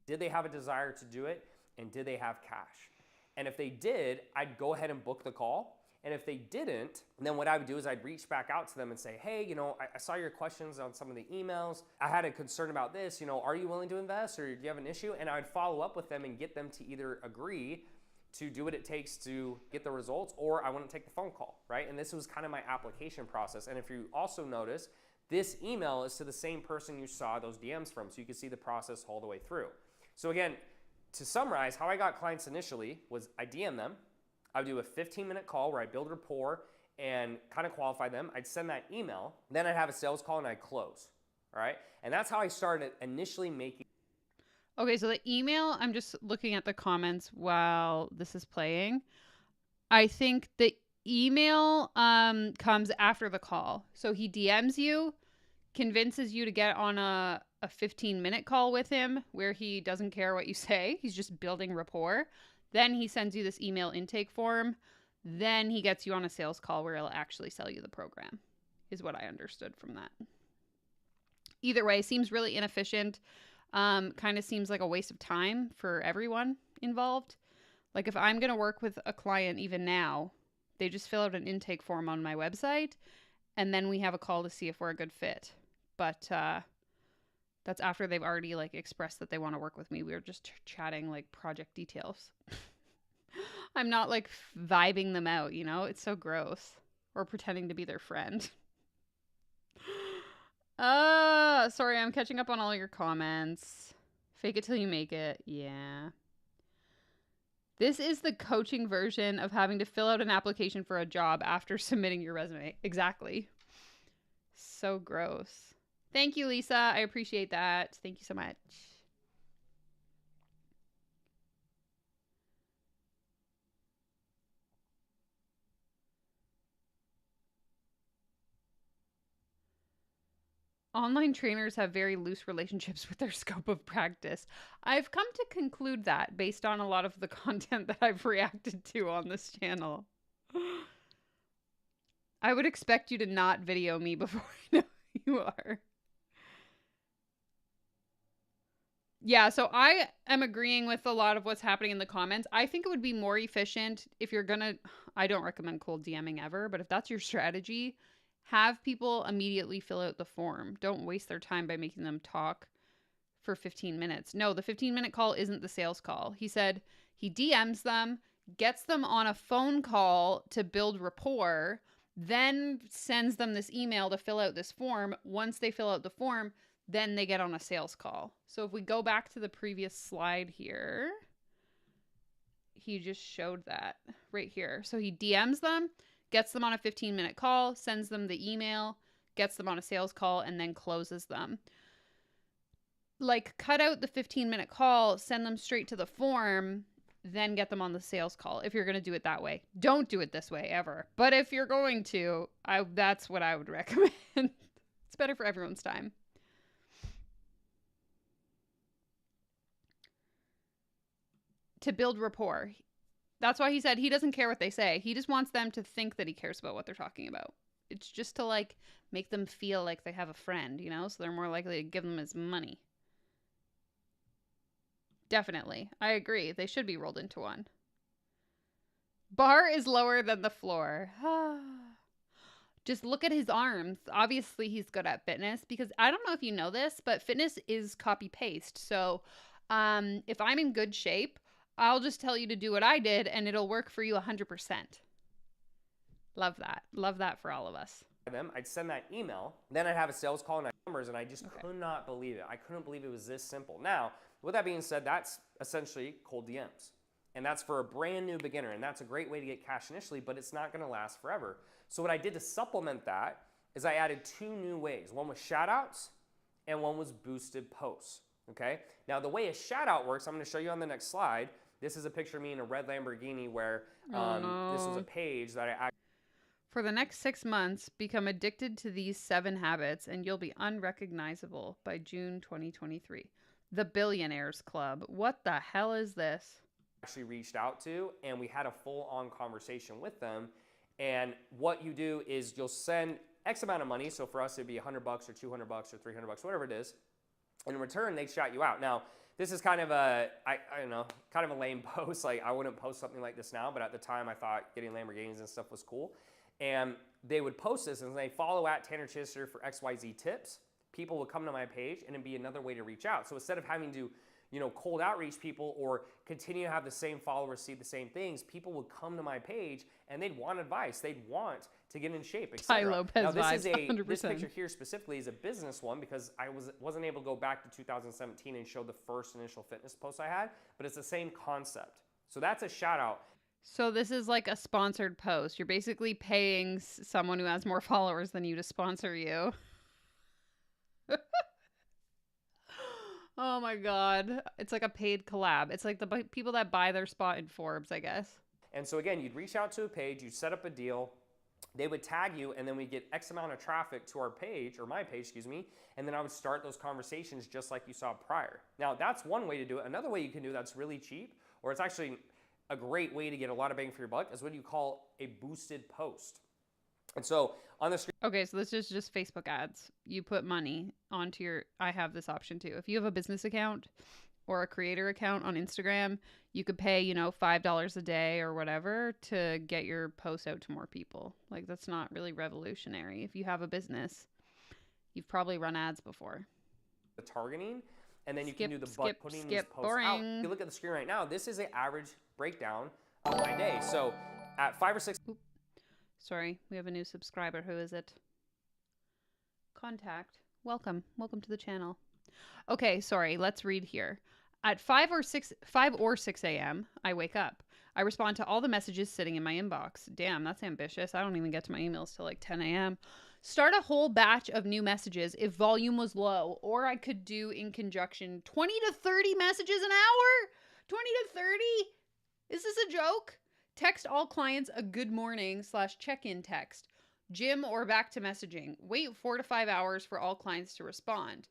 Did they have a desire to do it? And did they have cash? And if they did, I'd go ahead and book the call. And if they didn't, then what I would do is I'd reach back out to them and say, hey, you know, I saw your questions on some of the emails. I had a concern about this, you know, are you willing to invest or do you have an issue? And I would follow up with them and get them to either agree to do what it takes to get the results, or I wouldn't take the phone call, right? And this was kind of my application process. And if you also notice, this email is to the same person you saw those DMs from, so you can see the process all the way through. So again, to summarize, how I got clients initially was I DM them. I would do a 15-minute call where I build rapport and kind of qualify them. I'd send that email. Then I'd have a sales call and I'd close. All right. And that's how I started initially making. Okay, so the email, I'm just looking at the comments while this is playing. I think the email comes after the call. So he DMs you, convinces you to get on a 15-minute call with him where he doesn't care what you say. He's just building rapport. Then he sends you this email intake form. Then he gets you on a sales call where he'll actually sell you the program, is what I understood from that. Either way, seems really inefficient. Kind of seems like a waste of time for everyone involved. Like if I'm going to work with a client even now, they just fill out an intake form on my website and then we have a call to see if we're a good fit. But that's after they've already like expressed that they want to work with me. We were just chatting like project details. I'm not like vibing them out, you know? It's so gross. Or pretending to be their friend. Sorry, I'm catching up on all your comments. Fake it till you make it. Yeah. This is the coaching version of having to fill out an application for a job after submitting your resume. Exactly. So gross. Thank you, Lisa. I appreciate that. Thank you so much. Online trainers have very loose relationships with their scope of practice. I've come to conclude that based on a lot of the content that I've reacted to on this channel. I would expect you to not video me before I know who you are. Yeah, so I am agreeing with a lot of what's happening in the comments. I think it would be more efficient if you're gonna, I don't recommend cold DMing ever, but if that's your strategy, have people immediately fill out the form. Don't waste their time by making them talk for 15 minutes. No, the 15-minute call isn't the sales call. He said he DMs them, gets them on a phone call to build rapport, then sends them this email to fill out this form. Once they fill out the form, then they get on a sales call. So if we go back to the previous slide here, he just showed that right here. So he DMs them, gets them on a 15-minute call, sends them the email, gets them on a sales call, and then closes them. Like, cut out the 15-minute call, send them straight to the form, then get them on the sales call if you're going to do it that way. Don't do it this way ever. But if you're going to, that's what I would recommend. It's better for everyone's time. To build rapport. That's why he said he doesn't care what they say. He just wants them to think that he cares about what they're talking about. It's just to like make them feel like they have a friend, you know, so they're more likely to give them his money. Definitely. I agree. They should be rolled into one. Bar is lower than the floor. Just look at his arms. Obviously, he's good at fitness because I don't know if you know this, but fitness is copy paste. So if I'm in good shape, I'll just tell you to do what I did and it'll work for you 100%. Love that. Love that for all of us. I'd send that email, then I'd have a sales call and numbers, and I just could not believe it. I couldn't believe it was this simple. Now, with that being said, that's essentially cold DMs. And that's for a brand new beginner, and that's a great way to get cash initially, but it's not gonna last forever. So what I did to supplement that is I added 2 new ways. One was shout outs and one was boosted posts, okay? Now the way a shout out works, I'm gonna show you on the next slide. This is a picture of me in a red Lamborghini where this was a page that I actually. For the next 6 months, become addicted to these 7 habits and you'll be unrecognizable by June 2023. The Billionaires Club. What the hell is this? Actually reached out to, and we had a full-on conversation with them. And what you do is you'll send X amount of money. So for us, it'd be $100 or $200 or $300, whatever it is. In return, they shout you out. Now, this is kind of a, I don't know, kind of a lame post. Like I wouldn't post something like this now, but at the time I thought getting Lamborghinis and stuff was cool. And they would post this and they follow at Tanner Chister for XYZ tips. People would come to my page and it'd be another way to reach out. So instead of having to, you know, cold outreach people or continue to have the same followers see the same things, people would come to my page and they'd want advice. They'd want to get in shape, etc. Lopez now this vibes, is a 100%. This picture here specifically is a business one because I wasn't able to go back to 2017 and show the first initial fitness post I had, but it's the same concept. So that's a shout out. So this is like a sponsored post. You're basically paying someone who has more followers than you to sponsor you. Oh my God. It's like a paid collab. It's like the people that buy their spot in Forbes, I guess. And so again, you'd reach out to a page, you'd set up a deal, they would tag you, and then we'd get X amount of traffic to our page, or my page, excuse me, and then I would start those conversations just like you saw prior. Now, that's one way to do it. Another way you can do that's really cheap, or it's actually a great way to get a lot of bang for your buck, is what you call a boosted post. And so on the screen. Okay, so this is just Facebook ads. You put money onto your, I have this option too. If you have a business account or a creator account on Instagram, you could pay, you know, $5 a day or whatever to get your post out to more people. Like that's not really revolutionary. If you have a business, you've probably run ads before. The targeting, and then you can do the putting these posts out. If you look at the screen right now, this is an average breakdown of my day. So at 5 or 6. Oop. Sorry, we have a new subscriber. Who is it? Contact. Welcome. Welcome to the channel. Okay, sorry. Let's read here. At 5 or 6 a.m., I wake up. I respond to all the messages sitting in my inbox. Damn, that's ambitious. I don't even get to my emails till like 10 a.m. Start a whole batch of new messages if volume was low, or I could do in conjunction 20 to 30 messages an hour? 20 to 30? Is this a joke? Text all clients a good morning / check-in text. Gym or back to messaging. Wait 4 to 5 hours for all clients to respond.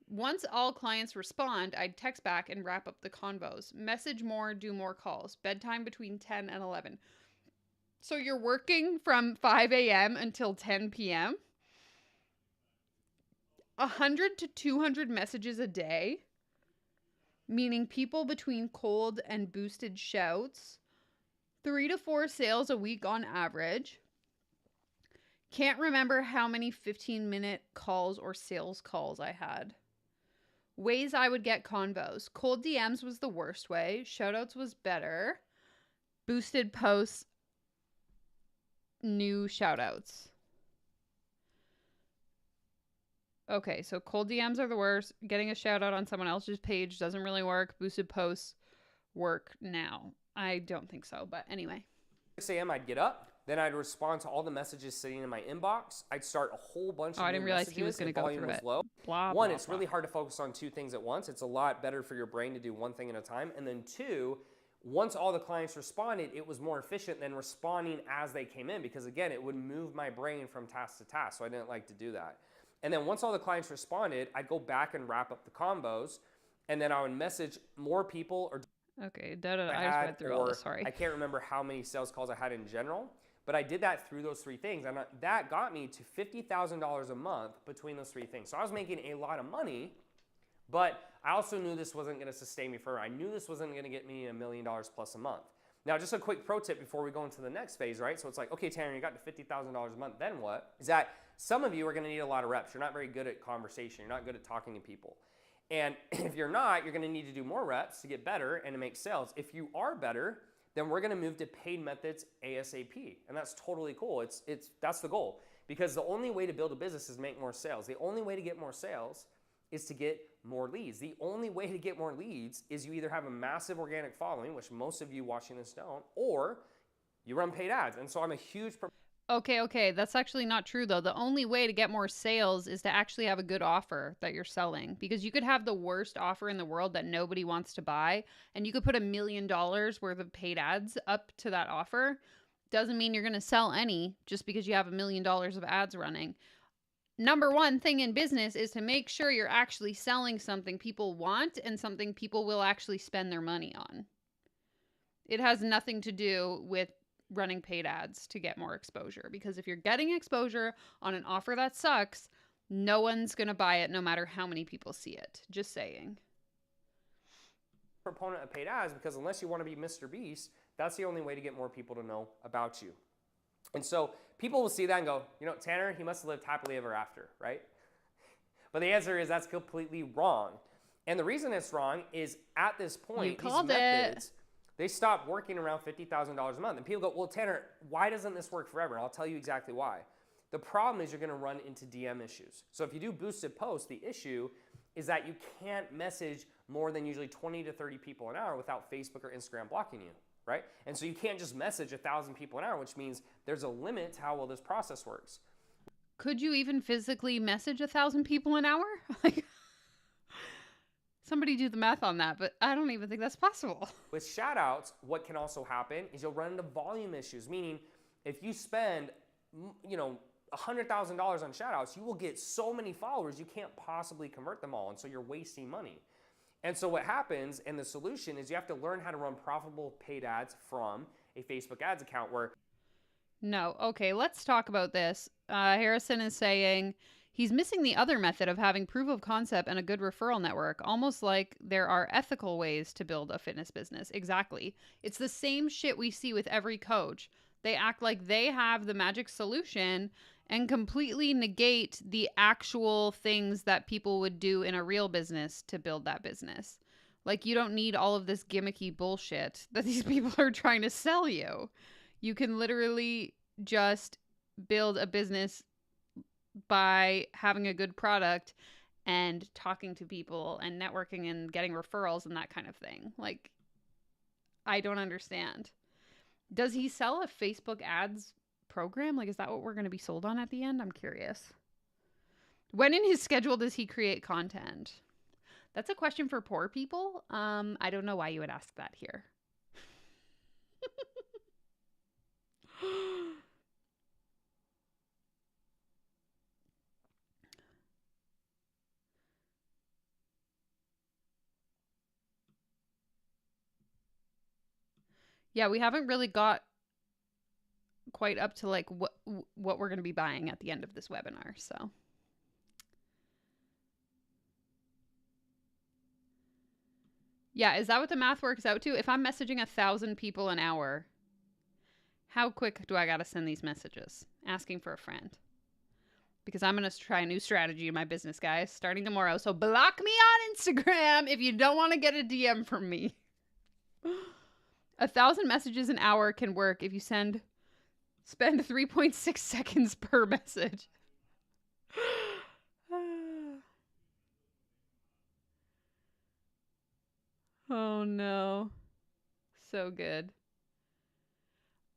Once all clients respond, I'd text back and wrap up the convos. Message more, do more calls. Bedtime between 10 and 11. So you're working from 5 a.m. until 10 p.m.? 100 to 200 messages a day? Meaning people between cold and boosted shouts. 3 to 4 sales a week on average. Can't remember how many 15-minute calls or sales calls I had. Ways I would get convos. Cold DMs was the worst way. Shoutouts was better. Boosted posts. New shoutouts. Okay, so cold DMs are the worst. Getting a shoutout on someone else's page doesn't really work. Boosted posts work now. I don't think so, but anyway. 6 a.m. I'd get up, then I'd respond to all the messages sitting in my inbox. I'd start a whole bunch of new messages. I didn't realize he was going to go through it. Low. Blah, one, blah, it's blah. really hard to focus on 2 things at once. It's a lot better for your brain to do one thing at a time. And then 2, once all the clients responded, it was more efficient than responding as they came in because, again, it would move my brain from task to task, so I didn't like to do that. And then once all the clients responded, I'd go back and wrap up the combos, and then I would message more people or okay, I just read through all this, sorry. I can't remember how many sales calls I had in general, but I did that through those 3 things, and that got me to $50,000 a month between those 3 things. So I was making a lot of money, but I also knew this wasn't going to sustain me forever. I knew this wasn't going to get me $1 million plus a month. Now, just a quick pro tip before we go into the next phase, right? So it's like, okay, Tanner, you got to $50,000 a month, then what? Is that some of you are going to need a lot of reps. You're not very good at conversation. You're not good at talking to people. And if you're not, you're going to need to do more reps to get better and to make sales. If you are better, then we're going to move to paid methods ASAP. And that's totally cool. That's the goal. Because the only way to build a business is make more sales. The only way to get more sales is to get more leads. The only way to get more leads is you either have a massive organic following, which most of you watching this don't, or you run paid ads. And so I'm a huge Okay. That's actually not true, though. The only way to get more sales is to actually have a good offer that you're selling. Because you could have the worst offer in the world that nobody wants to buy, and you could put $1 million worth of paid ads up to that offer. Doesn't mean you're going to sell any just because you have $1 million of ads running. Number one thing in business is to make sure you're actually selling something people want and something people will actually spend their money on. It has nothing to do with running paid ads to get more exposure, because if you're getting exposure on an offer that sucks, no one's going to buy it no matter how many people see it. Just saying. Proponent of paid ads, because unless you want to be Mr. Beast, that's the only way to get more people to know about you. And so people will see that and go, you know, Tanner, he must have lived happily ever after, right? But the answer is that's completely wrong. And the reason it's wrong is at this point, these methods, they stop working around $50,000 a month. And people go, well, Tanner, why doesn't this work forever? And I'll tell you exactly why. The problem is you're going to run into DM issues. So if you do boosted posts, the issue is that you can't message more than usually 20 to 30 people an hour without Facebook or Instagram blocking you. Right? And so you can't just message 1,000 people an hour, which means there's a limit to how well this process works. Could you even physically message 1,000 people an hour? Like, somebody do the math on that, but I don't even think that's possible. With shout outs, what can also happen is you'll run into volume issues, meaning if you spend, $100,000 on shout outs, you will get so many followers, you can't possibly convert them all. And so you're wasting money. And so what happens, and the solution is you have to learn how to run profitable paid ads from a Facebook ads account where... No. Okay, let's talk about this. Harrison is saying he's missing the other method of having proof of concept and a good referral network, almost like there are ethical ways to build a fitness business. Exactly. It's the same shit we see with every coach. They act like they have the magic solution and completely negate the actual things that people would do in a real business to build that business. Like, you don't need all of this gimmicky bullshit that these people are trying to sell you. You can literally just build a business by having a good product and talking to people and networking and getting referrals and that kind of thing. Like, I don't understand. Does he sell a Facebook ads program? Like, is that what we're going to be sold on at the end? I'm curious. When in his schedule does he create content? That's a question for poor people. I don't know why you would ask that here. Yeah, we haven't really got quite up to like what we're going to be buying at the end of this webinar. So yeah, is that what the math works out to? If I'm messaging 1,000 people an hour, how quick do I got to send these messages asking for a friend? Because I'm going to try a new strategy in my business, guys, starting tomorrow. So block me on Instagram if you don't want to get a DM from me. 1,000 messages an hour can work if you spend 3.6 seconds per message. Oh no. So good.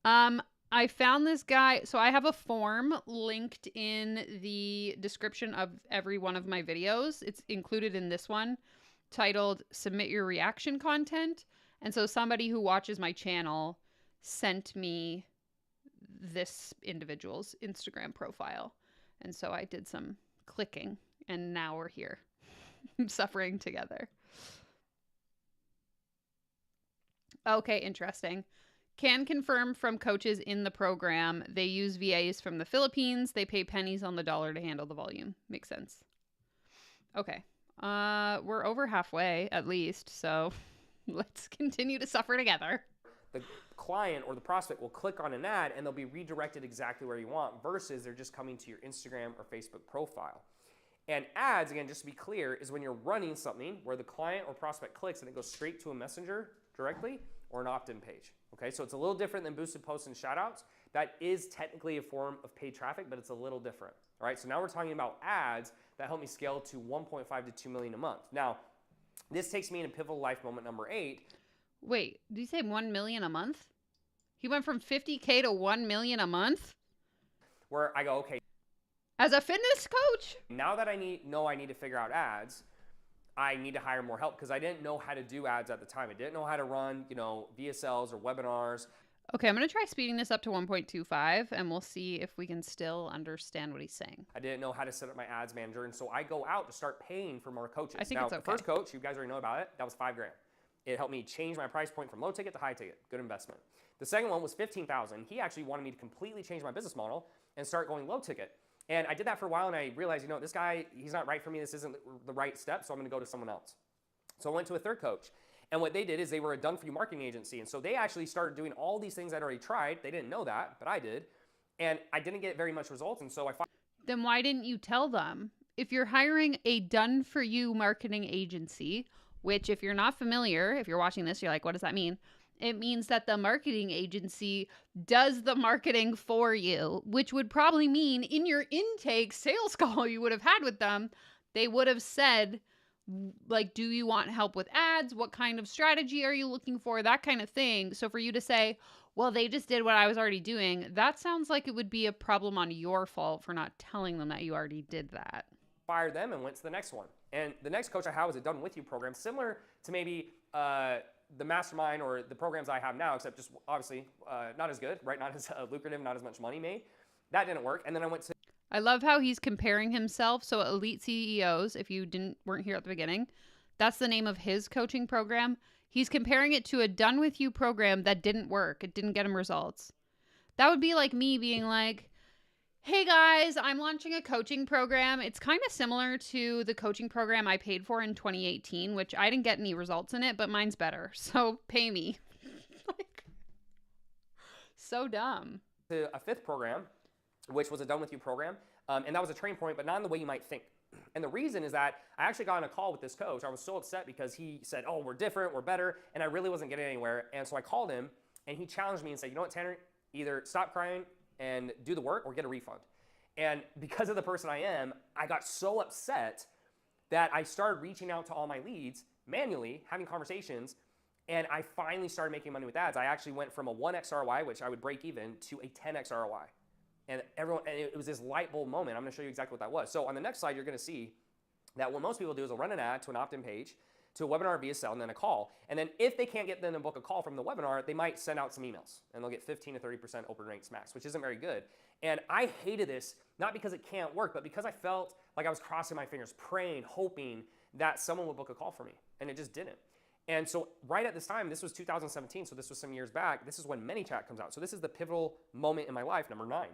I found this guy. So I have a form linked in the description of every one of my videos. It's included in this one titled Submit Your Reaction Content. And so somebody who watches my channel sent me this individual's Instagram profile. And so I did some clicking and now we're here suffering together. Okay, interesting. Can confirm from coaches in the program. They use VAs from the Philippines. They pay pennies on the dollar to handle the volume. Makes sense. Okay. We're over halfway at least, so let's continue to suffer together. The client or the prospect will click on an ad and they'll be redirected exactly where you want versus they're just coming to your Instagram or Facebook profile. And ads, again, just to be clear, is when you're running something where the client or prospect clicks and it goes straight to a messenger directly or an opt-in page. Okay, so it's a little different than boosted posts and shoutouts. That is technically a form of paid traffic, but it's a little different. All right, so now we're talking about ads that help me scale to 1.5 to 2 million a month. Now, this takes me into pivotal life moment number 8. Wait, did you say 1 million a month? He went from 50K to 1 million a month? Where I go, okay, As a fitness coach? now that I need to figure out ads, I need to hire more help because I didn't know how to do ads at the time. I didn't know how to run, VSLs or webinars. Okay, I'm going to try speeding this up to 1.25 and we'll see if we can still understand what he's saying. I didn't know how to set up my ads manager, and so I go out to start paying for more coaches. I think now, it's okay. The first coach, you guys already know about it, that was $5,000. It helped me change my price point from low ticket to high ticket. Good investment. The second one was $15,000. He actually wanted me to completely change my business model and start going low ticket. And I did that for a while, and I realized, this guy, he's not right for me. This isn't the right step, so I'm going to go to someone else. So I went to a third coach. And what they did is they were a done-for-you marketing agency. And so they actually started doing all these things I'd already tried. They didn't know that, but I did. And I didn't get very much results. And so Then why didn't you tell them? If you're hiring a done-for-you marketing agency, which if you're not familiar, if you're watching this, you're like, what does that mean? It means that the marketing agency does the marketing for you, which would probably mean in your intake sales call you would have had with them, they would have said, like, do you want help with ads? What kind of strategy are you looking for? That kind of thing. So for you to say, well, they just did what I was already doing, that sounds like it would be a problem on your fault for not telling them that you already did that. fired them and went to the next one. And the next coach I had was a done with you program, similar to maybe the mastermind or the programs I have now, except just obviously not as good, right? Not as lucrative, not as much money made. That didn't work. And then I went to I love how he's comparing himself. So Elite CEOs, if you weren't here at the beginning, that's the name of his coaching program. He's comparing it to a done with you program that didn't work. It didn't get him results. That would be like me being like, hey guys, I'm launching a coaching program. It's kind of similar to the coaching program I paid for in 2018, which I didn't get any results in it, but mine's better. So pay me. Like, so dumb. a fifth program, which was a done with you program. And that was a training point, but not in the way you might think. And the reason is that I actually got on a call with this coach. I was so upset because he said, oh, we're different, we're better. And I really wasn't getting anywhere. And so I called him and he challenged me and said, you know what, Tanner, either stop crying and do the work or get a refund. And because of the person I am, I got so upset that I started reaching out to all my leads manually, having conversations, and I finally started making money with ads. I actually went from a 1x ROI, which I would break even, to a 10x ROI. And it was this light bulb moment. I'm gonna show you exactly what that was. So on the next slide, you're gonna see that what most people do is they'll run an ad to an opt-in page, to a webinar VSL, and then a call. And then if they can't get them to book a call from the webinar, they might send out some emails, and they'll get 15 to 30% open rates max, which isn't very good. And I hated this, not because it can't work, but because I felt like I was crossing my fingers, praying, hoping that someone would book a call for me, and it just didn't. And so right at this time, this was 2017, so this was some years back, this is when ManyChat comes out. So this is the pivotal moment in my life, number 9.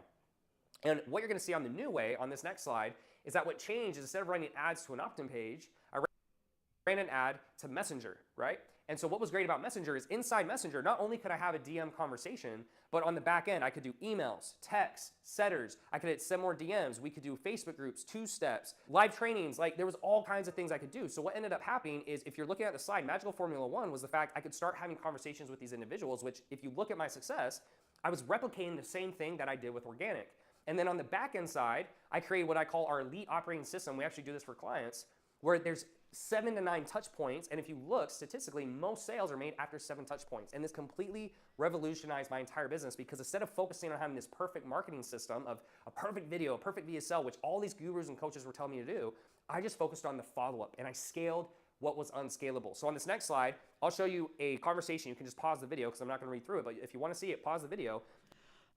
And what you're gonna see on the new way, on this next slide, is that what changed is instead of running ads to an opt-in page, I ran an ad to Messenger, right? And so what was great about Messenger is inside Messenger, not only could I have a DM conversation, but on the back end, I could do emails, texts, setters, I could send more DMs, we could do Facebook groups, 2-steps, live trainings, like there was all kinds of things I could do. So what ended up happening is, if you're looking at the slide, Magical Formula 1 was the fact I could start having conversations with these individuals, which if you look at my success, I was replicating the same thing that I did with organic. And then on the back end side, I created what I call our elite operating system. We actually do this for clients, where there's 7 to 9 touch points, and if you look statistically, most sales are made after 7 touch points. And this completely revolutionized my entire business, because instead of focusing on having this perfect marketing system of a perfect video, a perfect VSL, which all these gurus and coaches were telling me to do, I just focused on the follow-up, and I scaled what was unscalable. So on this next slide, I'll show you a conversation. You can just pause the video because I'm not going to read through it, but if you want to see it, pause the video.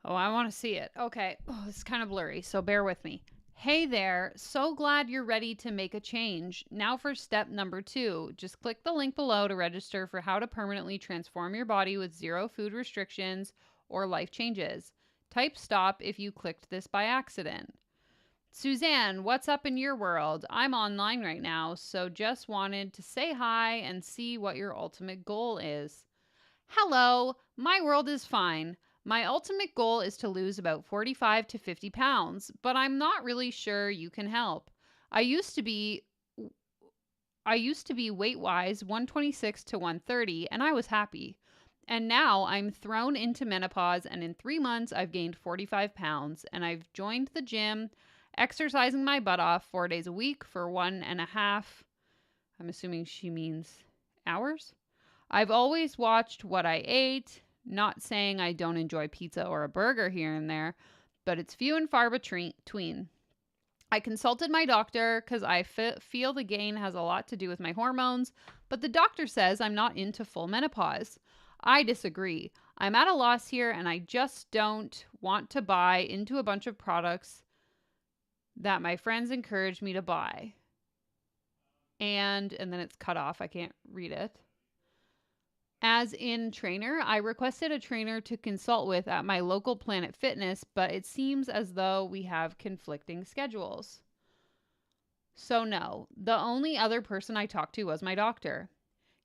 Oh, I want to see it. Okay. Oh, it's kind of blurry, so bear with me. Hey there, so glad you're ready to make a change. Now for step number 2. Just click the link below to register for how to permanently transform your body with 0 food restrictions or life changes. Type stop if you clicked this by accident. Suzanne, what's up in your world? I'm online right now, so just wanted to say hi and see what your ultimate goal is. Hello, my world is fine. My ultimate goal is to lose about 45 to 50 pounds, but I'm not really sure you can help. I used to be weight-wise 126 to 130, and I was happy. And now I'm thrown into menopause, and in 3 months I've gained 45 pounds, and I've joined the gym, exercising my butt off 4 days a week for 1.5, I'm assuming she means hours. I've always watched what I ate, not saying I don't enjoy pizza or a burger here and there, but it's few and far between. I consulted my doctor because I feel the gain has a lot to do with my hormones, but the doctor says I'm not into full menopause. I disagree. I'm at a loss here, and I just don't want to buy into a bunch of products that my friends encouraged me to buy. And then it's cut off. I can't read it. As in trainer, I requested a trainer to consult with at my local Planet Fitness, but it seems as though we have conflicting schedules. So no, the only other person I talked to was my doctor.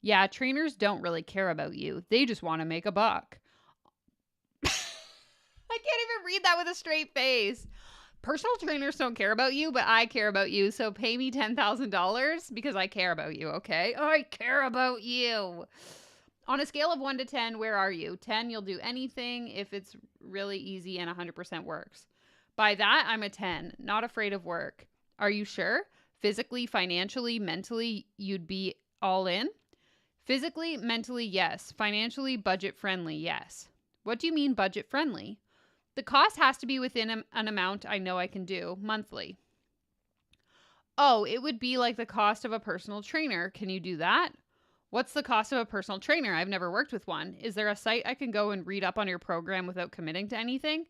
Yeah, trainers don't really care about you. They just want to make a buck. I can't even read that with a straight face. Personal trainers don't care about you, but I care about you. So pay me $10,000 because I care about you, okay? I care about you. On a scale of 1 to 10, where are you? 10, you'll do anything if it's really easy and 100% works. By that, I'm a 10, not afraid of work. Are you sure? Physically, financially, mentally, you'd be all in? Physically, mentally, yes. Financially, budget friendly, yes. What do you mean budget friendly? The cost has to be within an amount I know I can do monthly. Oh, it would be like the cost of a personal trainer. Can you do that? What's the cost of a personal trainer? I've never worked with one. Is there a site I can go and read up on your program without committing to anything?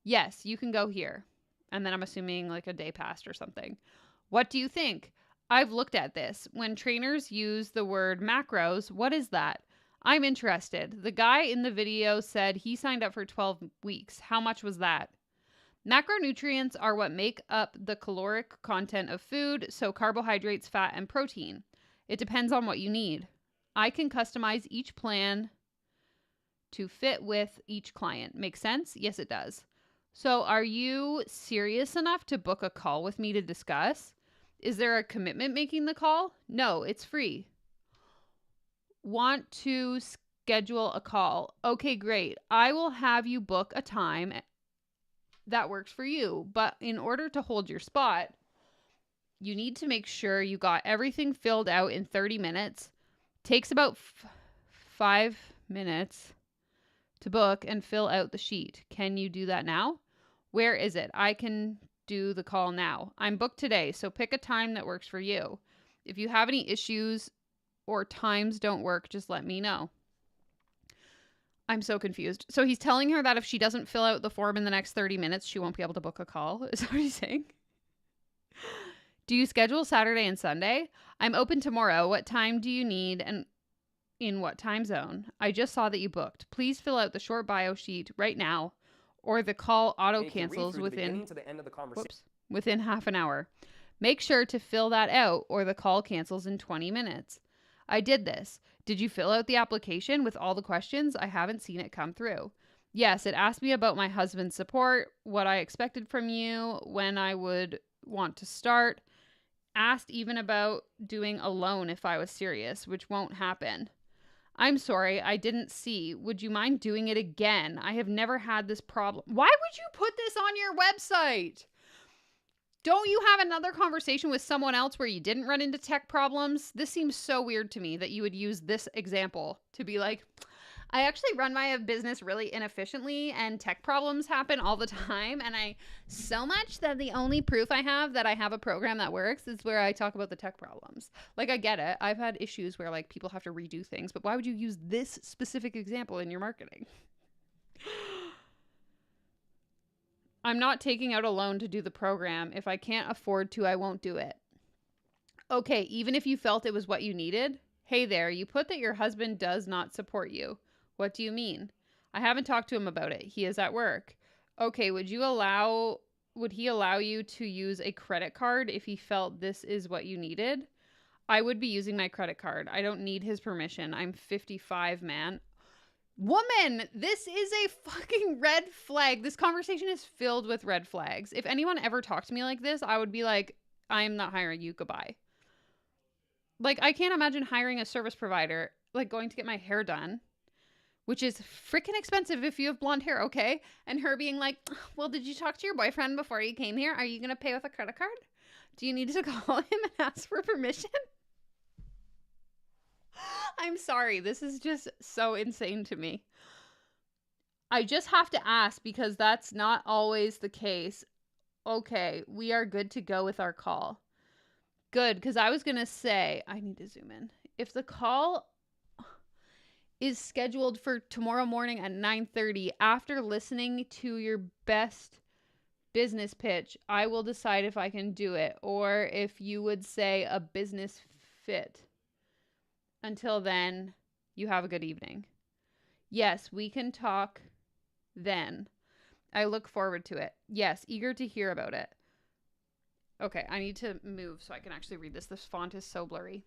Yes, you can go here. And then I'm assuming like a day passed or something. What do you think? I've looked at this. When trainers use the word macros, what is that? I'm interested. The guy in the video said he signed up for 12 weeks. How much was that? Macronutrients are what make up the caloric content of food, so carbohydrates, fat, and protein. It depends on what you need. I can customize each plan to fit with each client. Make sense? Yes, it does. So are you serious enough to book a call with me to discuss? Is there a commitment making the call? No, it's free. Want to schedule a call? Okay, great. I will have you book a time that works for you. But in order to hold your spot, you need to make sure you got everything filled out in 30 minutes. Takes about 5 minutes to book and fill out the sheet. Can you do that now? Where is it? I can do the call now. I'm booked today, so pick a time that works for you. If you have any issues or times don't work, just let me know. I'm so confused. So he's telling her that if she doesn't fill out the form in the next 30 minutes, she won't be able to book a call. Is that what he's saying? Do you schedule Saturday and Sunday? I'm open tomorrow. What time do you need and in what time zone? I just saw that you booked. Please fill out the short bio sheet right now, or the call auto cancels within to the end of the conversation. Within half an hour. Make sure to fill that out, or the call cancels in 20 minutes. I did this. Did you fill out the application with all the questions? I haven't seen it come through. Yes, it asked me about my husband's support, what I expected from you, when I would want to start. Asked even about doing a loan if I was serious, which won't happen. I'm sorry, I didn't see. Would you mind doing it again? I have never had this problem. Why would you put this on your website? Don't you have another conversation with someone else where you didn't run into tech problems? This seems so weird to me that you would use this example to be like, I actually run my business really inefficiently and tech problems happen all the time. And so much that the only proof I have that I have a program that works is where I talk about the tech problems. Like, I get it. I've had issues where like people have to redo things, but why would you use this specific example in your marketing? I'm not taking out a loan to do the program. If I can't afford to, I won't do it. Okay, even if you felt it was what you needed? Hey there, you put that your husband does not support you. What do you mean? I haven't talked to him about it. He is at work. Okay, would you allow would he allow you to use a credit card if he felt this is what you needed? I would be using my credit card. I don't need his permission. I'm 55, man. Woman, this is a fucking red flag. This conversation is filled with red flags. If anyone ever talked to me like this, I would be like, I'm not hiring you. Goodbye. Like, I can't imagine hiring a service provider, like going to get my hair done, which is freaking expensive if you have blonde hair, okay? And her being like, well, did you talk to your boyfriend before you came here? Are you going to pay with a credit card? Do you need to call him and ask for permission? I'm sorry. This is just so insane to me. I just have to ask because that's not always the case. Okay, we are good to go with our call. Good, because I was going to say, I need to zoom in. If the call is scheduled for tomorrow morning at 9:30, after listening to your best business pitch, I will decide if I can do it or if you would say a business fit. Until then, you have a good evening. Yes, we can talk then. I look forward to it. Yes, eager to hear about it. Okay, I need to move so I can actually read this. This font is so blurry.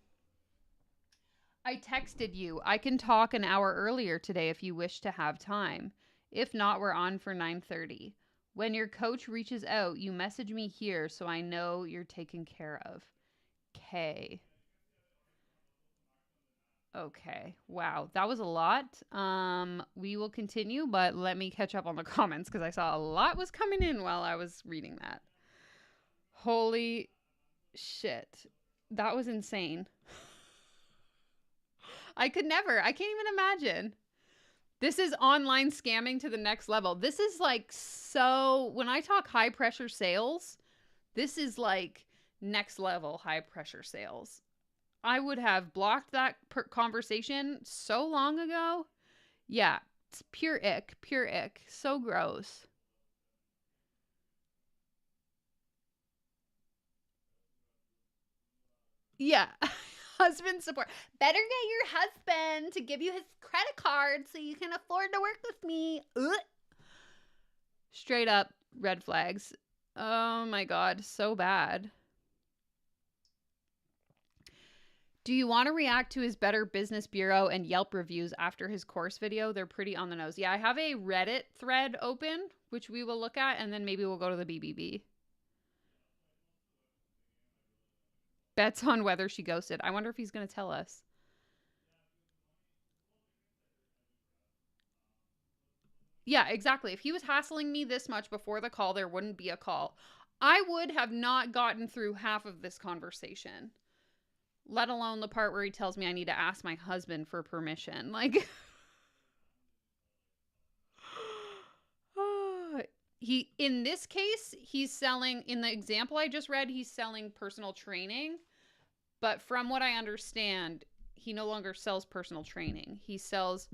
I texted you. I can talk an hour earlier today if you wish to have time. If not, we're on for 9:30. When your coach reaches out, you message me here so I know you're taken care of. K. Okay. Wow. That was a lot. We will continue, but let me catch up on the comments because I saw a lot was coming in while I was reading that. Holy shit. That was insane. I could never. I can't even imagine. This is online scamming to the next level. This is like so, when I talk high pressure sales, this is like next level high pressure sales. I would have blocked that conversation so long ago. Yeah, it's pure ick, pure ick. So gross. Yeah. Husband support. Better get your husband to give you his credit card so you can afford to work with me. Ugh. Straight up red flags. Oh my God, so bad. Do you want to react to his Better Business Bureau and Yelp reviews after his course video? They're pretty on the nose. Yeah, I have a Reddit thread open, which we will look at, and then maybe we'll go to the BBB. Bets on whether she ghosted. I wonder if he's going to tell us. Yeah, exactly. If he was hassling me this much before the call, there wouldn't be a call. I would have not gotten through half of this conversation. Let alone the part where he tells me I need to ask my husband for permission. Like, in this case, he's selling, in the example I just read, he's selling personal training. But from what I understand, he no longer sells personal training. He sells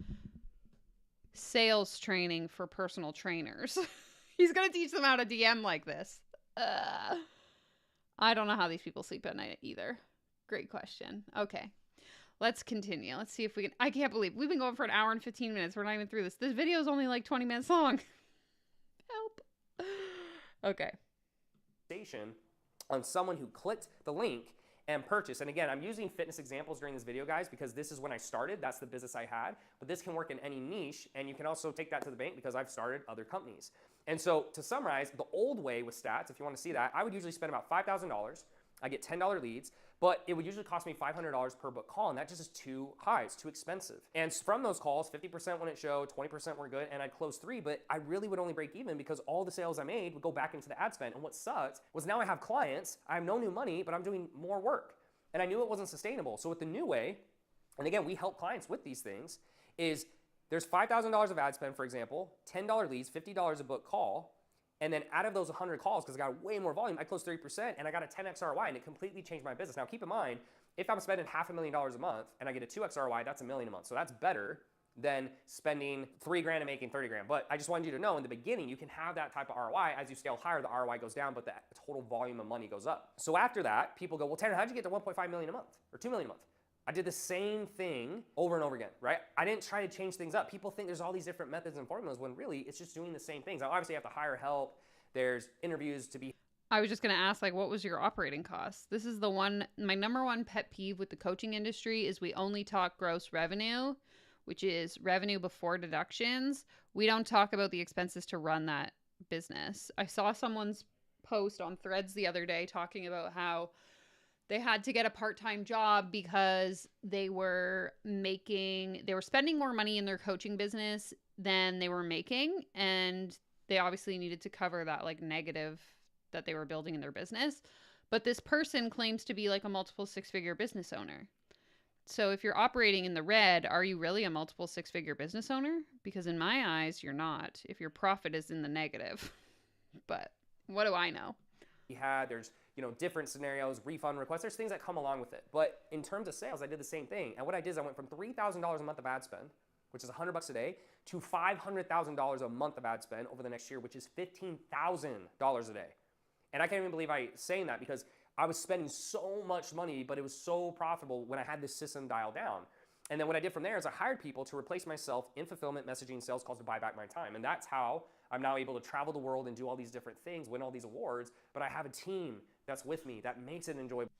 sales training for personal trainers. He's going to teach them how to DM like this. I don't know how these people sleep at night either. Great question. Okay. Let's continue. Let's see if we can. I can't believe we've been going for an hour and 15 minutes. We're not even through this. This video is only like 20 minutes long. Help. Okay. On someone who clicked the link and purchased. And again, I'm using fitness examples during this video, guys, because this is when I started. That's the business I had. But this can work in any niche. And you can also take that to the bank because I've started other companies. And so to summarize, the old way with stats, if you want to see that, I would usually spend about $5,000. I get $10 leads, but it would usually cost me $500 per book call, and that just is too high, it's too expensive. And from those calls, 50% wouldn't show, 20% were good, and I'd close 3, but I really would only break even because all the sales I made would go back into the ad spend. And what sucked was now I have clients, I have no new money, but I'm doing more work. And I knew it wasn't sustainable. So with the new way, and again, we help clients with these things, is there's $5,000 of ad spend, for example, $10 leads, $50 a book call, and then out of those 100 calls, because I got way more volume, I closed 30% and I got a 10x ROI, and it completely changed my business. Now keep in mind, if I'm spending $500,000 a month and I get a 2x ROI, that's $1 million a month. So that's better than spending $3,000 and making $30,000. But I just wanted you to know in the beginning, you can have that type of ROI. As you scale higher, the ROI goes down, but the total volume of money goes up. So after that, people go, well, Tanner, how'd you get to 1.5 million a month or 2 million a month? I did the same thing over and over again, right? I didn't try to change things up. People think there's all these different methods and formulas when really it's just doing the same things. Now, obviously, you have to hire help. There's interviews to be. I was just going to ask, like, what was your operating costs? This is my number one pet peeve with the coaching industry is we only talk gross revenue, which is revenue before deductions. We don't talk about the expenses to run that business. I saw someone's post on Threads the other day talking about how they had to get a part-time job because they were spending more money in their coaching business than they were making, and they obviously needed to cover that like negative that they were building in their business. But this person claims to be like a multiple six-figure business owner. So if you're operating in the red, are you really a multiple six-figure business owner? Because in my eyes, you're not, if your profit is in the negative. But what do I know? There's, different scenarios, refund requests, there's things that come along with it. But in terms of sales, I did the same thing. And what I did is I went from $3,000 a month of ad spend, which is $100 a day, to $500,000 a month of ad spend over the next year, which is $15,000 a day. And I can't even believe I'm saying that because I was spending so much money, but it was so profitable when I had this system dialed down. And then what I did from there is I hired people to replace myself in fulfillment, messaging, sales calls to buy back my time. And that's how I'm now able to travel the world and do all these different things, win all these awards. But I have a team that's with me that makes it enjoyable.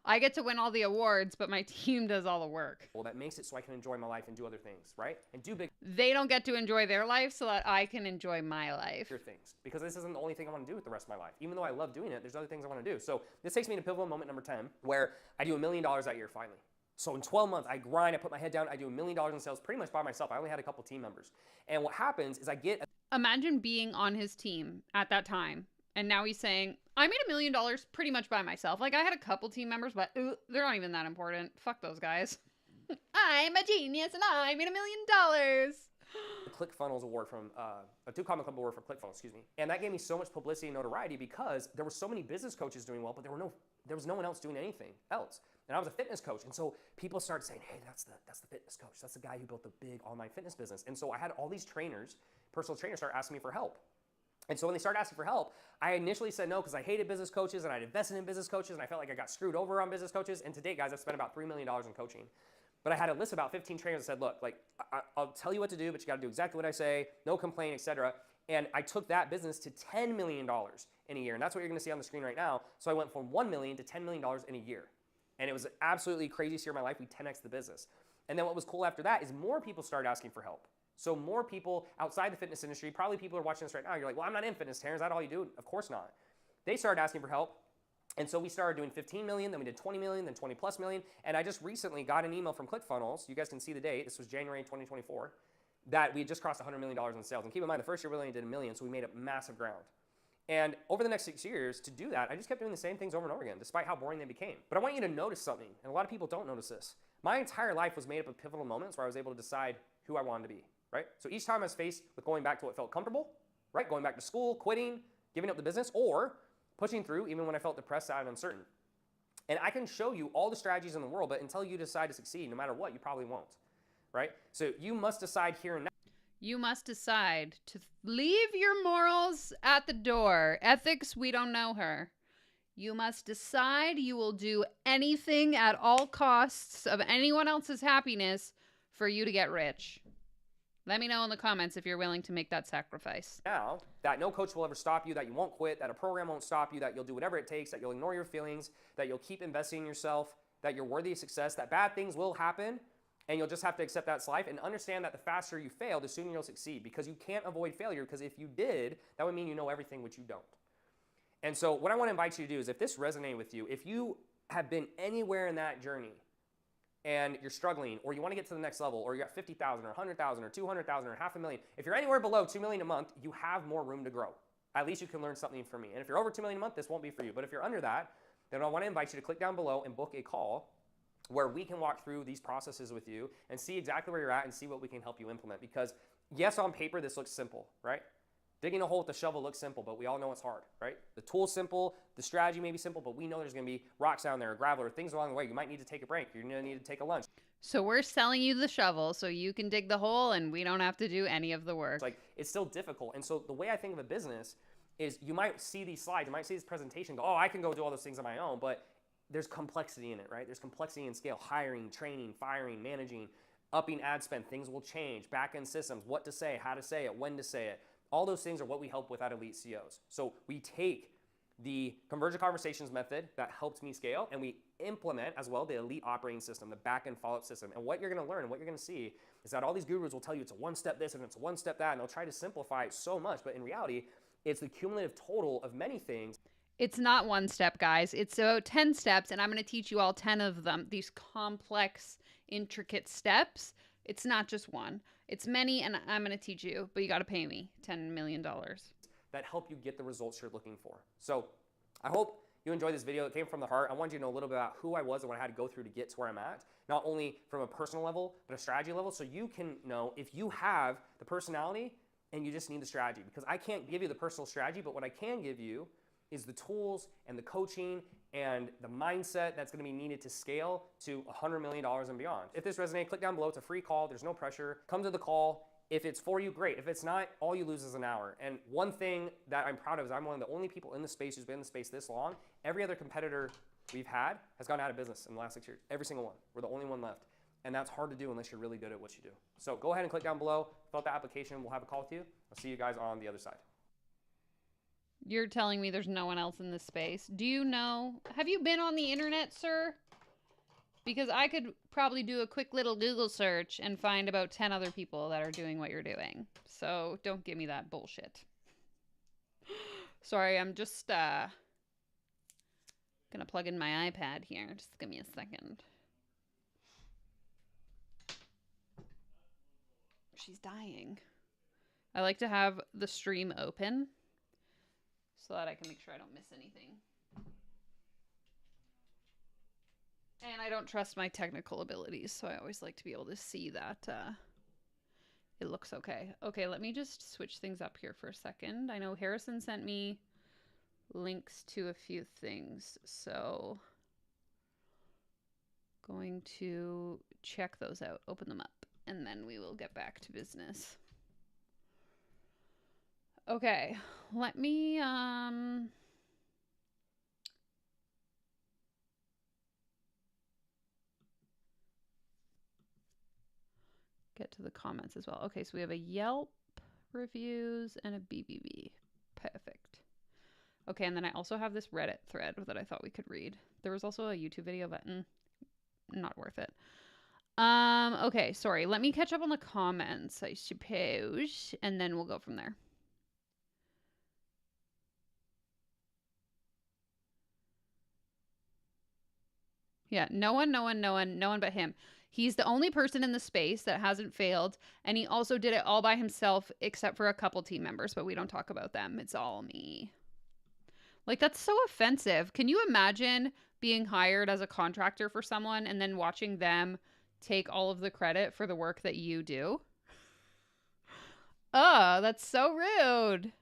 I get to win all the awards, but my team does all the work. Well, that makes it so I can enjoy my life and do other things, right? And do big. They don't get to enjoy their life so that I can enjoy my life. Things. Because this isn't the only thing I want to do with the rest of my life. Even though I love doing it, there's other things I want to do. So this takes me to pivotal moment number 10, where I do $1 million that year finally. So in 12 months, I grind, I put my head down, I do $1 million in sales pretty much by myself. I only had a couple team members. And what happens is Imagine being on his team at that time. And now he's saying, I made $1 million pretty much by myself. Like I had a couple team members, but they're not even that important. Fuck those guys. I'm a genius and I made $1 million. The ClickFunnels award from, a Two Comma Club award for ClickFunnels, excuse me. And that gave me so much publicity and notoriety because there were so many business coaches doing well, but there was no one else doing anything else. And I was a fitness coach. And so people started saying, hey, that's the fitness coach. That's the guy who built the big online fitness business. And so I had all these trainers, personal trainers, start asking me for help. And so when they started asking for help, I initially said no because I hated business coaches and I'd invested in business coaches and I felt like I got screwed over on business coaches. And to date, guys, I've spent about $3 million in coaching. But I had a list of about 15 trainers that said, look, like I'll tell you what to do, but you got to do exactly what I say, no complaint, etc. And I took that business to $10 million in a year. And that's what you're going to see on the screen right now. So I went from $1 million to $10 million in a year. And it was an absolutely craziest year of my life. We 10x'd the business. And then what was cool after that is more people started asking for help. So more people outside the fitness industry, probably people are watching this right now, you're like, well, I'm not in fitness, Terrence, is that all you do? Of course not. They started asking for help. And so we started doing 15 million, then we did 20 million, then 20 plus million. And I just recently got an email from ClickFunnels. You guys can see the date. This was January 2024, that we had just crossed $100 million in sales. And keep in mind, the first year we only did $1 million, so we made up massive ground. And over the next 6 years, to do that, I just kept doing the same things over and over again, despite how boring they became. But I want you to notice something, and a lot of people don't notice this. My entire life was made up of pivotal moments where I was able to decide who I wanted to be, right? So each time I was faced with going back to what felt comfortable, right? Going back to school, quitting, giving up the business, or pushing through even when I felt depressed, sad, and uncertain. And I can show you all the strategies in the world, but until you decide to succeed, no matter what, you probably won't, right? So you must decide here and now. You must decide to leave your morals at the door. Ethics, we don't know her. You must decide you will do anything at all costs of anyone else's happiness for you to get rich. Let me know in the comments if you're willing to make that sacrifice. Now, that no coach will ever stop you, that you won't quit, that a program won't stop you, that you'll do whatever it takes, that you'll ignore your feelings, that you'll keep investing in yourself, that you're worthy of success, that bad things will happen, and you'll just have to accept that's life and understand that the faster you fail, the sooner you'll succeed, because you can't avoid failure, because if you did, that would mean you know everything, which you don't. And so what I want to invite you to do is, if this resonated with you, if you have been anywhere in that journey and you're struggling, or you want to get to the next level, or you're at 50,000 or 100,000 or 200,000 or $500,000, if you're anywhere below 2 million a month, you have more room to grow. At least you can learn something from me. And if you're over 2 million a month, this won't be for you. But if you're under that, then I want to invite you to click down below and book a call where we can walk through these processes with you and see exactly where you're at and see what we can help you implement. Because yes, on paper, this looks simple, right? Digging a hole with a shovel looks simple, but we all know it's hard, right? The tool's simple, the strategy may be simple, but we know there's gonna be rocks down there, or gravel, or things along the way. You might need to take a break. You're gonna need to take a lunch. So we're selling you the shovel so you can dig the hole and we don't have to do any of the work. It's still difficult. And so the way I think of a business is, you might see these slides, you might see this presentation, go, oh, I can go do all those things on my own, but there's complexity in it, right? There's complexity in scale, hiring, training, firing, managing, upping ad spend. Things will change, back-end systems, what to say, how to say it, when to say it, All those things are what we help with at Elite CEOs. So we take the conversion conversations method that helped me scale, and we implement as well the Elite operating system, the back-end follow-up system. And what you're gonna learn and what you're gonna see is that all these gurus will tell you it's a one-step this and it's a one-step that, and they'll try to simplify it so much, but in reality, it's the cumulative total of many things. It's not one step, guys. It's about 10 steps, and I'm going to teach you all 10 of them. These complex, intricate steps. It's not just one. It's many, and I'm going to teach you, but you got to pay me $10 million. That help you get the results you're looking for. So I hope you enjoyed this video. It came from the heart. I wanted you to know a little bit about who I was and what I had to go through to get to where I'm at, not only from a personal level, but a strategy level, so you can know if you have the personality and you just need the strategy. Because I can't give you the personal strategy, but what I can give you is the tools and the coaching and the mindset that's going to be needed to scale to $100 million and beyond. If this resonates, click down below. It's a free call. There's no pressure. Come to the call. If it's for you, great. If it's not, all you lose is an hour. And one thing that I'm proud of is I'm one of the only people in the space who's been in the space this long. Every other competitor we've had has gone out of business in the last 6 years. Every single one. We're the only one left. And that's hard to do unless you're really good at what you do. So go ahead and click down below. Fill out the application. We'll have a call with you. I'll see you guys on the other side. You're telling me there's no one else in this space. Do you know? Have you been on the internet, sir? Because I could probably do a quick little Google search and find about 10 other people that are doing what you're doing. So don't give me that bullshit. Sorry, I'm just gonna plug in my iPad here. Just give me a second. She's dying. I like to have the stream open so that I can make sure I don't miss anything. And I don't trust my technical abilities, so I always like to be able to see that it looks okay. Okay, let me just switch things up here for a second. I know Harrison sent me links to a few things, so going to check those out, open them up, and then we will get back to business. Okay, let me get to the comments as well. Okay, so we have a Yelp reviews and a BBB. Perfect. Okay, and then I also have this Reddit thread that I thought we could read. There was also a YouTube video, but not worth it. Okay, sorry. Let me catch up on the comments, I suppose, and then we'll go from there. Yeah, no one but him. He's the only person in the space that hasn't failed, and he also did it all by himself except for a couple team members, but we don't talk about them. It's all me. Like, that's so offensive. Can you imagine being hired as a contractor for someone and then watching them take all of the credit for the work that you do? Oh, that's so rude.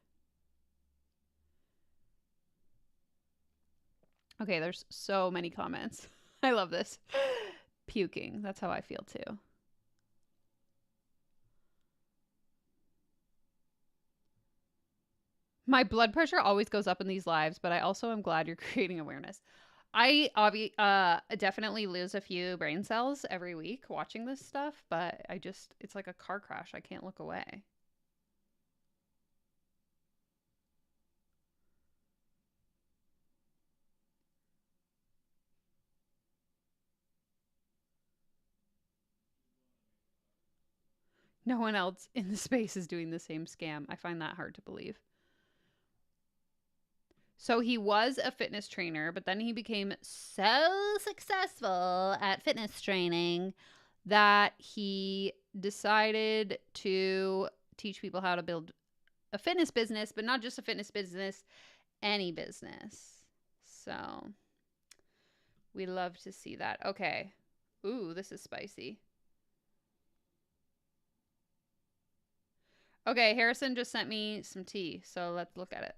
Okay, there's so many comments. I love this. Puking. That's how I feel too. My blood pressure always goes up in these lives, but I also am glad you're creating awareness. I definitely lose a few brain cells every week watching this stuff, but it's like a car crash. I can't look away. No one else in the space is doing the same scam. I find that hard to believe. So he was a fitness trainer, but then he became so successful at fitness training that he decided to teach people how to build a fitness business, but not just a fitness business, any business. So we love to see that. Okay. Ooh, this is spicy. Okay, Harrison just sent me some tea, so let's look at it.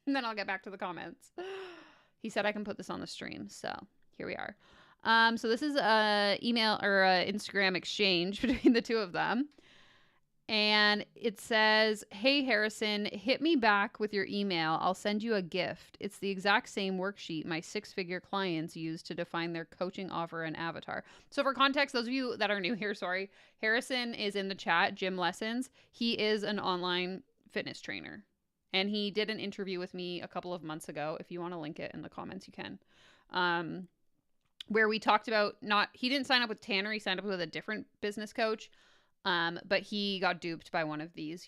And then I'll get back to the comments. He said I can put this on the stream, so here we are. So this is a email or a Instagram exchange between the two of them. And it says, "Hey Harrison, hit me back with your email. I'll send you a gift. It's the exact same worksheet my 6-figure clients use to define their coaching offer and avatar." So for context, those of you that are new here, sorry, Harrison is in the chat, Gym Lessons. He is an online fitness trainer. And he did an interview with me a couple of months ago. If you want to link it in the comments, you can. Where we talked about he didn't sign up with Tanner. He signed up with a different business coach. But he got duped by one of these,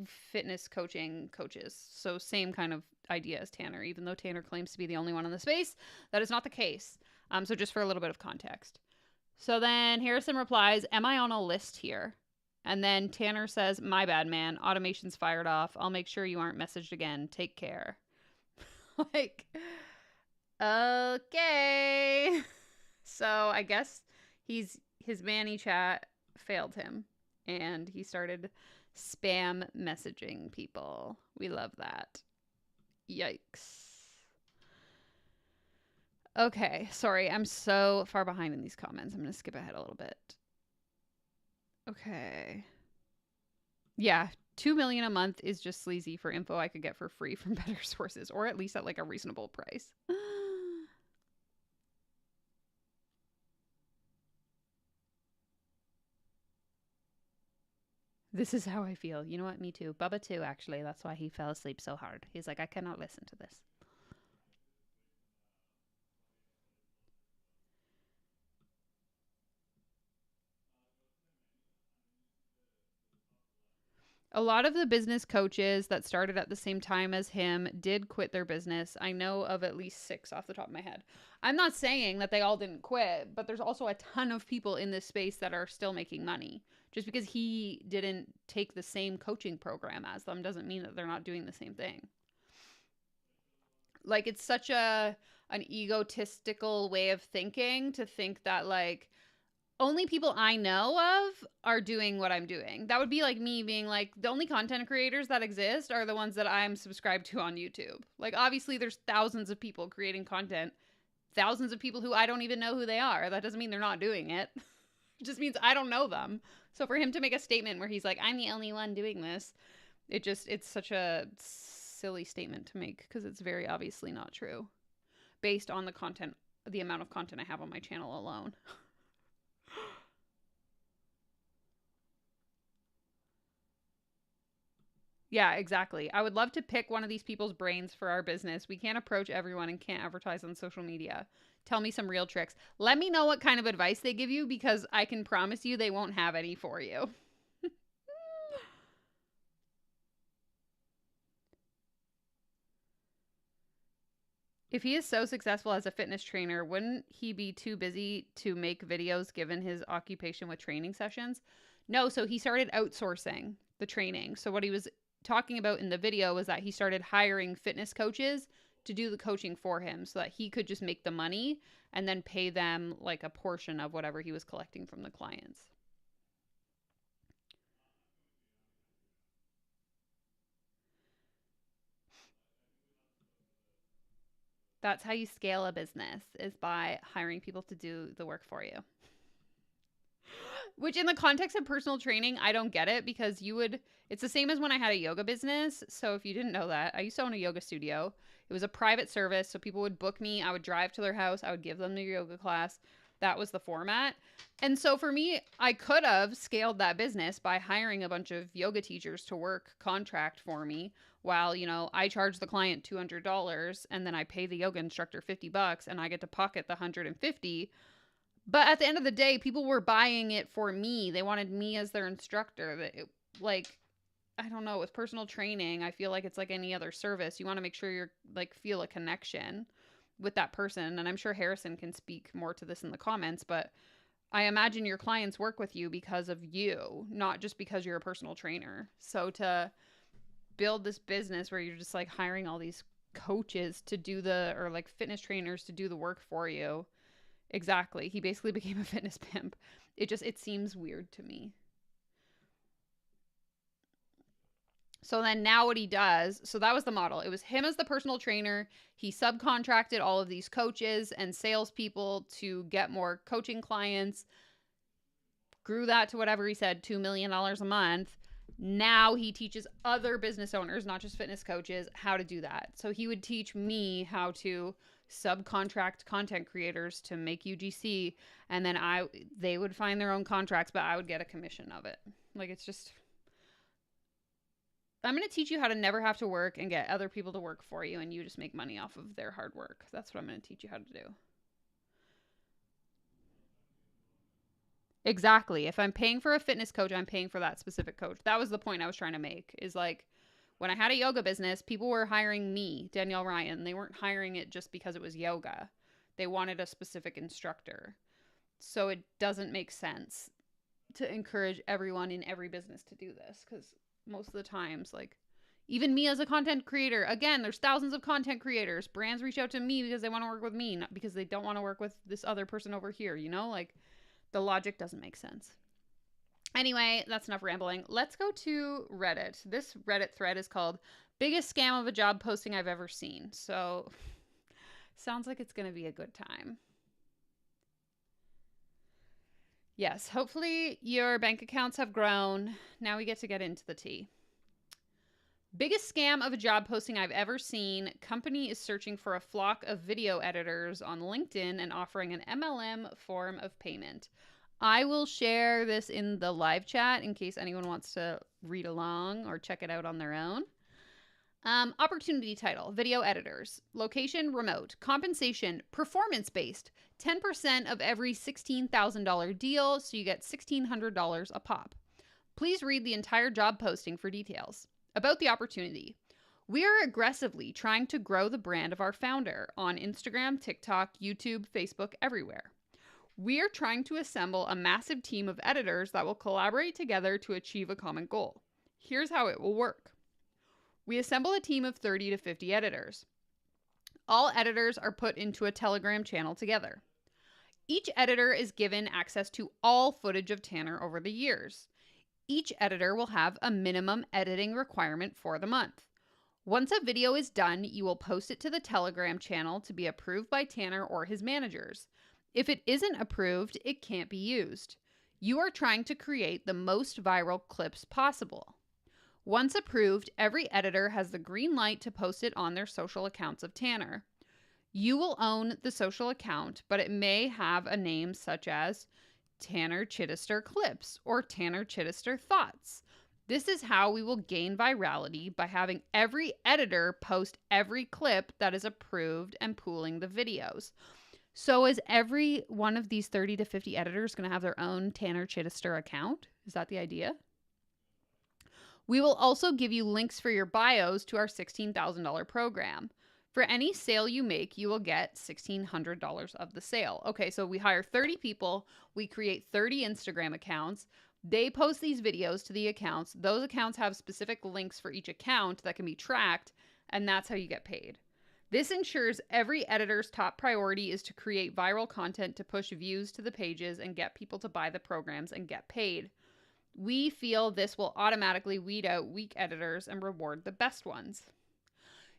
fitness coaching coaches. So same kind of idea as Tanner, even though Tanner claims to be the only one in the space. That is not the case. So just for a little bit of context. So then Harrison replies, "Am I on a list here?" And then Tanner says, "My bad, man. Automation's fired off. I'll make sure you aren't messaged again. Take care." Like, okay. So I guess his Manny chat failed him and he started spam messaging people. We love that. Yikes. Okay, sorry. I'm so far behind in these comments. I'm going to skip ahead a little bit. Okay. Yeah, 2 million a month is just sleazy for info I could get for free from better sources, or at least at like a reasonable price. This is how I feel. You know what? Me too. Bubba too, actually. That's why he fell asleep so hard. He's like, I cannot listen to this. A lot of the business coaches that started at the same time as him did quit their business. I know of at least 6 off the top of my head. I'm not saying that they all didn't quit, but there's also a ton of people in this space that are still making money. Just because he didn't take the same coaching program as them doesn't mean that they're not doing the same thing. Like, it's such an egotistical way of thinking to think that, like, only people I know of are doing what I'm doing. That would be like me being like, the only content creators that exist are the ones that I'm subscribed to on YouTube. Like, obviously there's thousands of people creating content, thousands of people who I don't even know who they are. That doesn't mean they're not doing it. It just means I don't know them. So for him to make a statement where he's like, I'm the only one doing this, it's such a silly statement to make because it's very obviously not true based on the amount of content I have on my channel alone. Yeah, exactly. I would love to pick one of these people's brains for our business. We can't approach everyone and can't advertise on social media. Tell me some real tricks. Let me know what kind of advice they give you because I can promise you they won't have any for you. If he is so successful as a fitness trainer, wouldn't he be too busy to make videos given his occupation with training sessions? No, so he started outsourcing the training. So what he was talking about in the video was that he started hiring fitness coaches to do the coaching for him so that he could just make the money and then pay them like a portion of whatever he was collecting from the clients. That's how you scale a business, is by hiring people to do the work for you. Which in the context of personal training, I don't get it because it's the same as when I had a yoga business. So if you didn't know that, I used to own a yoga studio. It was a private service. So people would book me. I would drive to their house. I would give them their yoga class. That was the format. And so for me, I could have scaled that business by hiring a bunch of yoga teachers to work contract for me while, I charge the client $200 and then I pay the yoga instructor $50 and I get to pocket the $150. But at the end of the day, people were buying it for me. They wanted me as their instructor. I don't know, with personal training, I feel like it's like any other service. You want to make sure you're feel a connection with that person. And I'm sure Harrison can speak more to this in the comments, but I imagine your clients work with you because of you, not just because you're a personal trainer. So to build this business where you're just hiring all these coaches to do or fitness trainers to do the work for you. Exactly. He basically became a fitness pimp. It seems weird to me. So then now what he does, so that was the model. It was him as the personal trainer. He subcontracted all of these coaches and salespeople to get more coaching clients. Grew that to whatever he said, $2 million a month. Now he teaches other business owners, not just fitness coaches, how to do that. So he would teach me how to subcontract content creators to make UGC, and then they would find their own contracts, but I would get a commission of it. It's just, I don't know. It's personal training. I feel like it's like any other service. You want to make sure you're feel a connection with that person. You want to make sure you're feel a connection with that person. So to build this business where you're just hiring all these coaches to do the work for you. Exactly. He basically became a fitness pimp. It seems weird to me. So then now what he does, so that was the model. It was him as the personal trainer. He subcontracted all of these coaches and salespeople to get more coaching clients. I'm going to teach you how to never have to work and get other people to work for you, and you just make money off of their hard work. That's what I'm going to teach you how to do. Exactly. If I'm paying for a fitness coach, I'm paying for that specific coach. That was the point I was trying to make, is like, when I had a yoga business, people were hiring me, Danielle Ryan. They weren't hiring it just because it was yoga. They wanted a specific instructor. So it doesn't make sense to encourage everyone in every business to do this, because most of the times, like, even me as a content creator, again, there's thousands of content creators. Brands reach out to me because they want to work with me, not because they don't want to work with this other person over here, you know? Like, the logic doesn't make sense. Anyway, that's enough rambling. Let's go to Reddit. This Reddit thread is called Biggest Scam of a Job Posting I've Ever Seen. So, sounds like it's going to be a good time. Yes, hopefully your bank accounts have grown. Now we get to get into the tea. Biggest scam of a job posting I've ever seen. Company is searching for a flock of video editors on LinkedIn and offering an MLM form of payment. I will share this in the live chat in case anyone wants to read along or check it out on their own. Opportunity title, video editors. Location, remote. Compensation, performance-based. 10% of every $16,000 deal, so you get $1,600 a pop. Please read the entire job posting for details. About the opportunity. We are aggressively trying to grow the brand of our founder on Instagram, TikTok, YouTube, Facebook, everywhere. We are trying to assemble a massive team of editors that will collaborate together to achieve a common goal. Here's how it will work. We assemble a team of 30 to 50 editors. All editors are put into a Telegram channel together. Each editor is given access to all footage of Tanner over the years. Each editor will have a minimum editing requirement for the month. Once a video is done, you will post it to the Telegram channel to be approved by Tanner or his managers. If it isn't approved, it can't be used. You are trying to create the most viral clips possible. Once approved, every editor has the green light to post it on their social accounts of Tanner. You will own the social account, but it may have a name such as Tanner Chittister Clips or Tanner Chittister Thoughts. This is how we will gain virality, by having every editor post every clip that is approved and pooling the videos. So is every one of these 30 to 50 editors going to have their own Tanner Chittister account? Is that the idea? We will also give you links for your bios to our $16,000 program. For any sale you make, you will get $1,600 of the sale. Okay, so we hire 30 people. We create 30 Instagram accounts. They post these videos to the accounts. Those accounts have specific links for each account that can be tracked, and that's how you get paid. This ensures every editor's top priority is to create viral content to push views to the pages and get people to buy the programs and get paid. We feel this will automatically weed out weak editors and reward the best ones.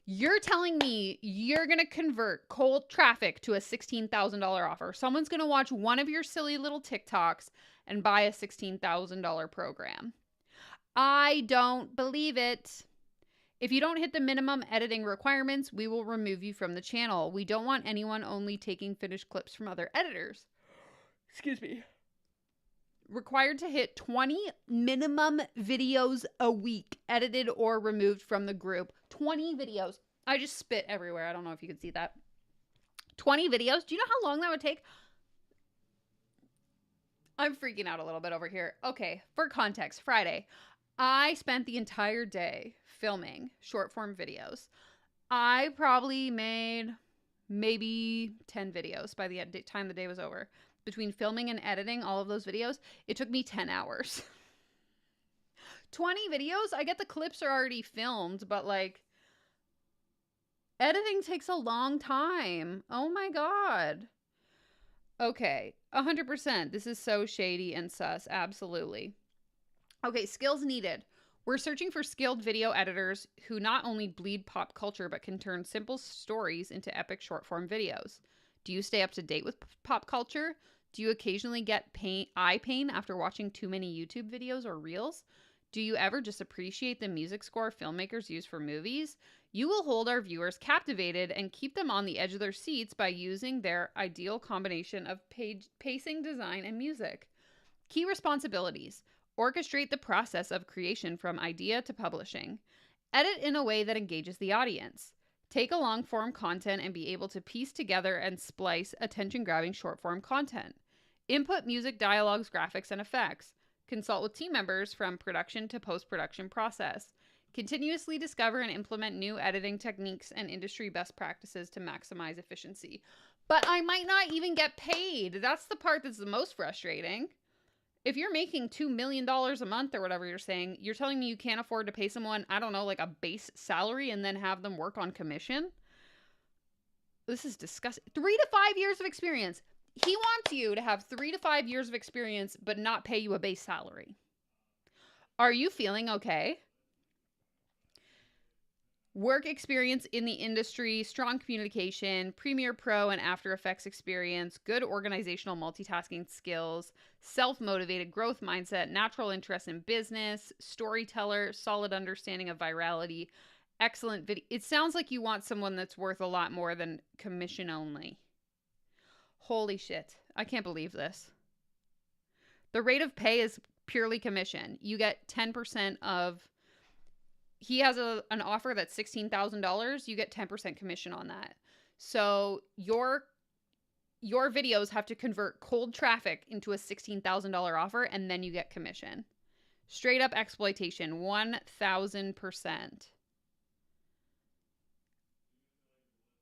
You're telling me you're going to convert cold traffic to a $16,000 offer. Someone's going to watch one of your silly little TikToks and buy a $16,000 program. I don't believe it. If you don't hit the minimum editing requirements, we will remove you from the channel. We don't want anyone only taking finished clips from other editors. Excuse me. Required to hit 20 minimum videos a week, edited or removed from the group. 20 videos. I just spit everywhere. I don't know if you can see that. 20 videos. Do you know how long that would take? I'm freaking out a little bit over here. Okay, for context, Friday, I spent the entire day filming short form videos. I probably made maybe 10 videos by the time the day was over. Between filming and editing all of those videos, it took me 10 hours. 20 videos? I get the clips are already filmed, but like, editing takes a long time. Oh my God. Okay, 100%. This is so shady and sus. Absolutely. Okay, skills needed. We're searching for skilled video editors who not only bleed pop culture, but can turn simple stories into epic short form videos. Do you stay up to date with pop culture? Do you occasionally get eye pain after watching too many YouTube videos or reels? Do you ever just appreciate the music score filmmakers use for movies? You will hold our viewers captivated and keep them on the edge of their seats by using their ideal combination of pacing, design, and music. Key responsibilities. Orchestrate the process of creation from idea to publishing. Edit in a way that engages the audience. Take a long-form content and be able to piece together and splice attention-grabbing short-form content. Input music, dialogues, graphics, and effects. Consult with team members from production to post-production process. Continuously discover and implement new editing techniques and industry best practices to maximize efficiency. But I might not even get paid. That's the part that's the most frustrating. If you're making $2 million a month or whatever you're saying, you're telling me you can't afford to pay someone, I don't know, like a base salary and then have them work on commission? This is disgusting. 3 to 5 years of experience. He wants you to have 3 to 5 years of experience but not pay you a base salary. Are you feeling okay? Work experience in the industry, strong communication, Premiere Pro and After Effects experience, good organizational multitasking skills, self-motivated growth mindset, natural interest in business, storyteller, solid understanding of virality, excellent video. It sounds like you want someone that's worth a lot more than commission only. Holy shit. I can't believe this. The rate of pay is purely commission. You get 10% of... He has an offer that's $16,000. You get 10% commission on that. So your videos have to convert cold traffic into a $16,000 offer, and then you get commission. Straight up exploitation, 1,000%.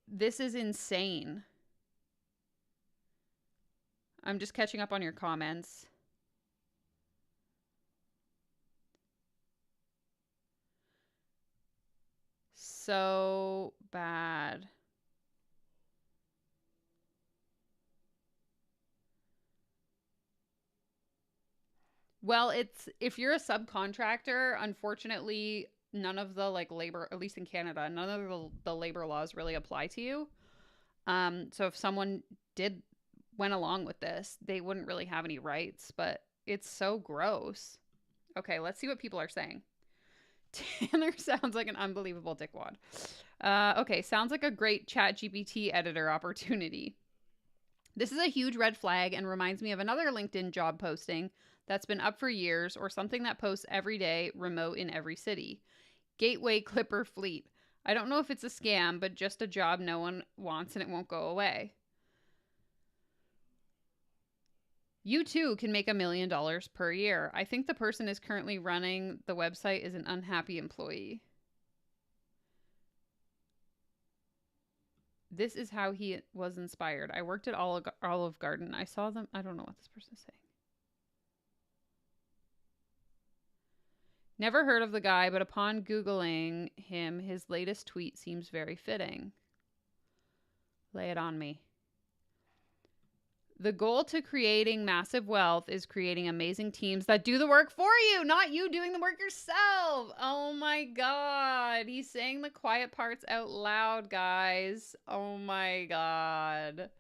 This is insane. I'm just catching up on your comments. So bad. Well, if you're a subcontractor, unfortunately, none of the labor, at least in Canada, none of the labor laws really apply to you. So if someone went along with this, they wouldn't really have any rights, but it's so gross. Okay, let's see what people are saying. Tanner sounds like an unbelievable dickwad. Okay, sounds like a great ChatGPT editor opportunity. This is a huge red flag and reminds me of another LinkedIn job posting that's been up for years, or something that posts every day, remote in every city. Gateway Clipper Fleet. I don't know if it's a scam, but just a job no one wants and it won't go away. You too can make $1 million per year. I think the person is currently running the website is an unhappy employee. This is how he was inspired. I worked at Olive Garden. I saw them. I don't know what this person is saying. Never heard of the guy, but upon Googling him, his latest tweet seems very fitting. Lay it on me. The goal to creating massive wealth is creating amazing teams that do the work for you, not you doing the work yourself. Oh my God. He's saying the quiet parts out loud, guys. Oh my God.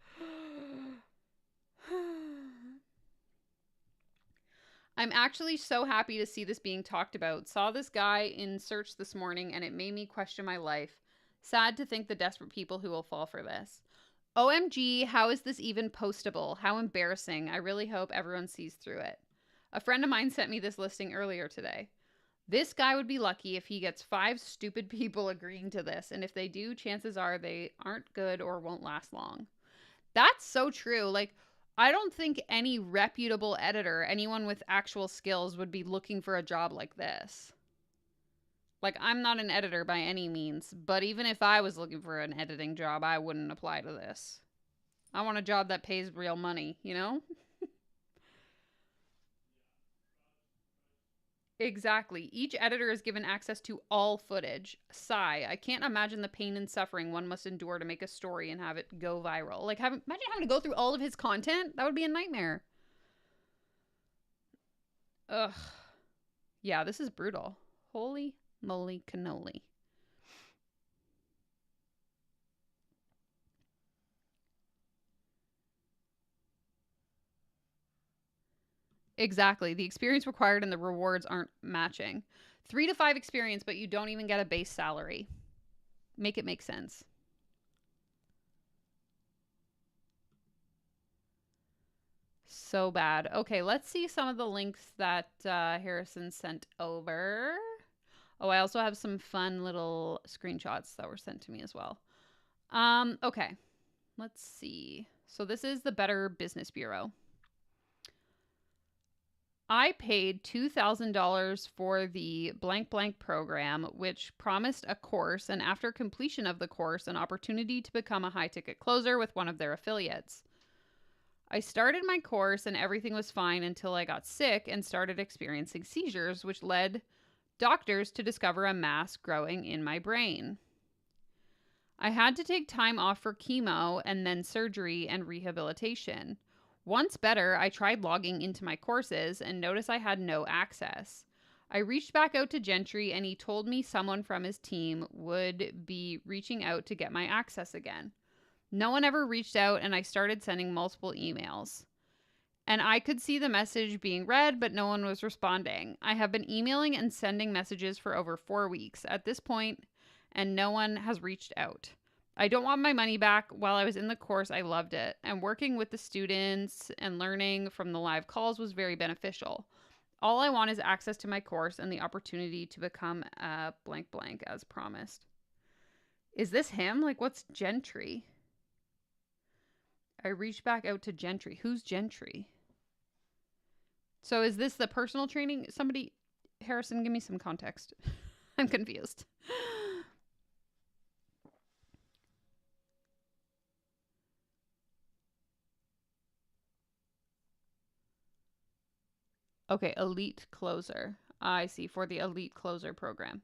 I'm actually so happy to see this being talked about. Saw this guy in search this morning and it made me question my life. Sad to think the desperate people who will fall for this. OMG, how is this even postable? How embarrassing. I really hope everyone sees through it. A friend of mine sent me this listing earlier today. This guy would be lucky if he gets 5 stupid people agreeing to this, and if they do, chances are they aren't good or won't last long. That's so true. Like, I don't think any reputable editor, anyone with actual skills, would be looking for a job like this. Like, I'm not an editor by any means, but even if I was looking for an editing job, I wouldn't apply to this. I want a job that pays real money, you know? Exactly. Each editor is given access to all footage. Sigh. I can't imagine the pain and suffering one must endure to make a story and have it go viral. Like, imagine having to go through all of his content. That would be a nightmare. Ugh. Yeah, this is brutal. Holy moly cannoli. Exactly. The experience required and the rewards aren't matching. 3 to 5 experience, but you don't even get a base salary. Make it make sense. So bad. Okay, let's see some of the links that Harrison sent over. Oh, I also have some fun little screenshots that were sent to me as well. Okay, let's see. So this is the Better Business Bureau. I paid $2,000 for the blank blank program, which promised a course, and after completion of the course, an opportunity to become a high-ticket closer with one of their affiliates. I started my course and everything was fine until I got sick and started experiencing seizures, which led doctors to discover a mass growing in my brain. I had to take time off for chemo and then surgery and rehabilitation. Once better, I tried logging into my courses and noticed I had no access. I reached back out to Gentry and he told me someone from his team would be reaching out to get my access again. No one ever reached out and I started sending multiple emails. And I could see the message being read, but no one was responding. I have been emailing and sending messages for over 4 weeks at this point, and no one has reached out. I don't want my money back. While I was in the course, I loved it. And working with the students and learning from the live calls was very beneficial. All I want is access to my course and the opportunity to become a blank blank as promised. Is this him? Like, what's Gentry? I reached back out to Gentry. Who's Gentry? So is this the personal training? Somebody, Harrison, give me some context. I'm confused. Okay, elite closer. I see, for the elite closer program.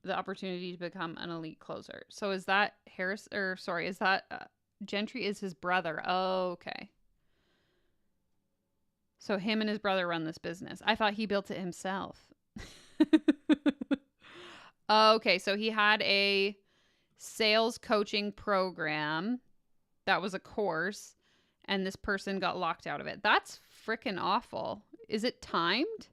The opportunity to become an elite closer. So is that is that Gentry is his brother? Oh, okay. So him and his brother run this business. I thought he built it himself. Okay, so he had a sales coaching program that was a course, and this person got locked out of it. That's freaking awful. Is it timed?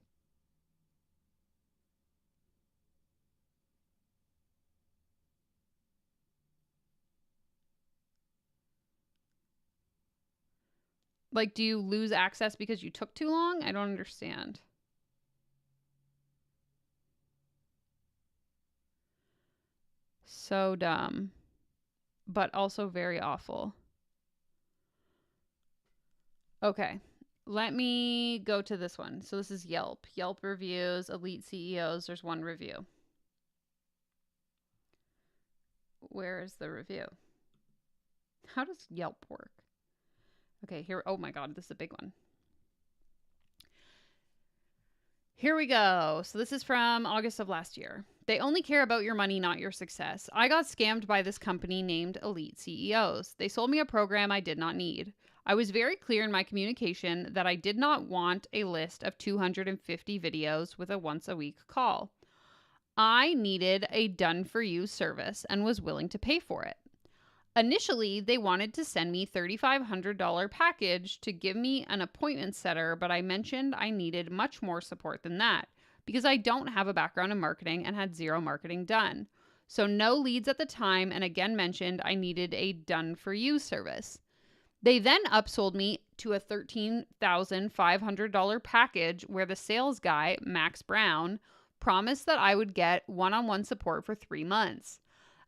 Like, do you lose access because you took too long? I don't understand. So dumb. But also very awful. Okay. Let me go to this one. So this is Yelp. Yelp reviews, elite CEOs. There's one review. Where is the review? How does Yelp work? Okay, here. Oh my God, this is a big one. Here we go. So this is from August of last year. They only care about your money, not your success. I got scammed by this company named Elite CEOs. They sold me a program I did not need. I was very clear in my communication that I did not want a list of 250 videos with a once a week call. I needed a done-for-you service and was willing to pay for it. Initially, they wanted to send me $3,500 package to give me an appointment setter, but I mentioned I needed much more support than that because I don't have a background in marketing and had zero marketing done. So no leads at the time, and again mentioned I needed a done-for-you service. They then upsold me to a $13,500 package where the sales guy, Max Brown, promised that I would get one-on-one support for 3 months.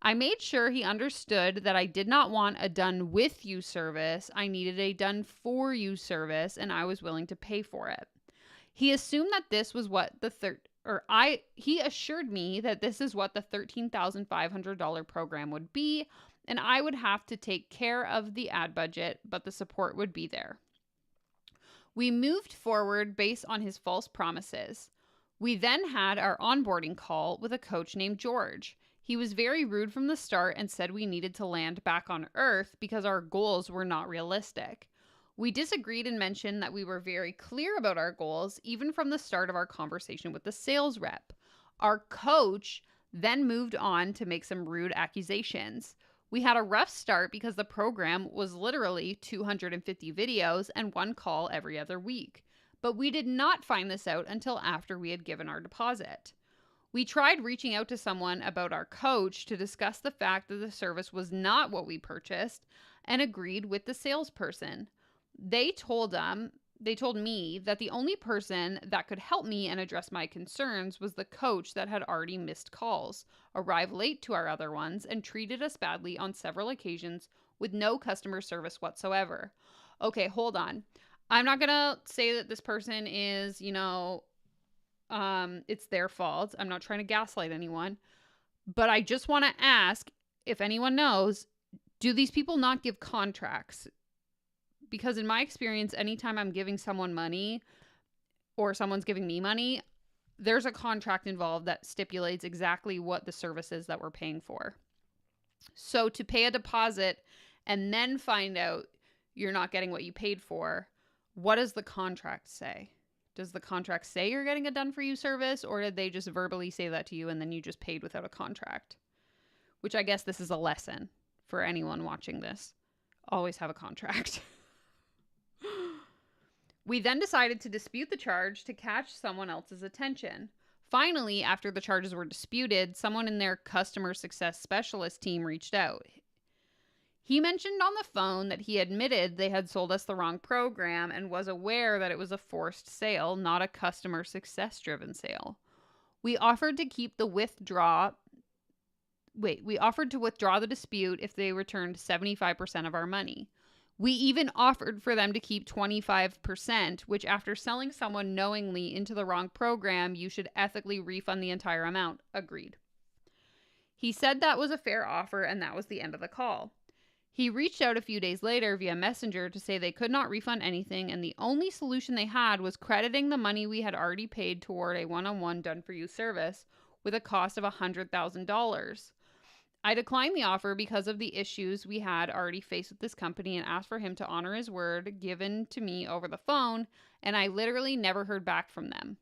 I made sure he understood that I did not want a done with you service. I needed a done for you service, and I was willing to pay for it. He assumed that this was what he assured me that this is what the $13,500 program would be, and I would have to take care of the ad budget, but the support would be there. We moved forward based on his false promises. We then had our onboarding call with a coach named George. He was very rude from the start and said we needed to land back on Earth because our goals were not realistic. We disagreed and mentioned that we were very clear about our goals, even from the start of our conversation with the sales rep. Our coach then moved on to make some rude accusations. We had a rough start because the program was literally 250 videos and one call every other week. But we did not find this out until after we had given our deposit. We tried reaching out to someone about our coach to discuss the fact that the service was not what we purchased and agreed with the salesperson. They told me that the only person that could help me and address my concerns was the coach that had already missed calls, arrived late to our other ones, and treated us badly on several occasions with no customer service whatsoever. Okay, hold on. I'm not going to say that this person is, it's their fault. I'm not trying to gaslight anyone. But I just want to ask if anyone knows, do these people not give contracts? Because in my experience, anytime I'm giving someone money or someone's giving me money, there's a contract involved that stipulates exactly what the service is that we're paying for. So to pay a deposit and then find out you're not getting what you paid for, what does the contract say? Does the contract say you're getting a done-for-you service, or did they just verbally say that to you and then you just paid without a contract? Which I guess this is a lesson for anyone watching this. Always have a contract. We then decided to dispute the charge to catch someone else's attention. Finally, after the charges were disputed, someone in their customer success specialist team reached out. He mentioned on the phone that he admitted they had sold us the wrong program and was aware that it was a forced sale, not a customer success driven sale. We offered to withdraw the dispute if they returned 75% of our money. We even offered for them to keep 25%, which after selling someone knowingly into the wrong program, you should ethically refund the entire amount. Agreed. He said that was a fair offer, and that was the end of the call. He reached out a few days later via Messenger to say they could not refund anything, and the only solution they had was crediting the money we had already paid toward a one-on-one done-for-you service with a cost of $100,000. I declined the offer because of the issues we had already faced with this company and asked for him to honor his word given to me over the phone, and I literally never heard back from them.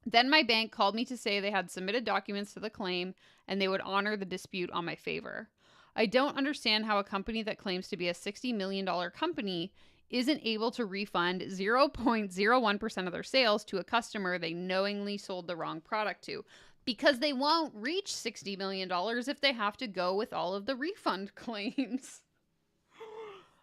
Then my bank called me to say they had submitted documents to the claim and they would honor the dispute on my favor. I don't understand how a company that claims to be a $60 million company isn't able to refund 0.01% of their sales to a customer they knowingly sold the wrong product to. Because they won't reach $60 million if they have to go with all of the refund claims.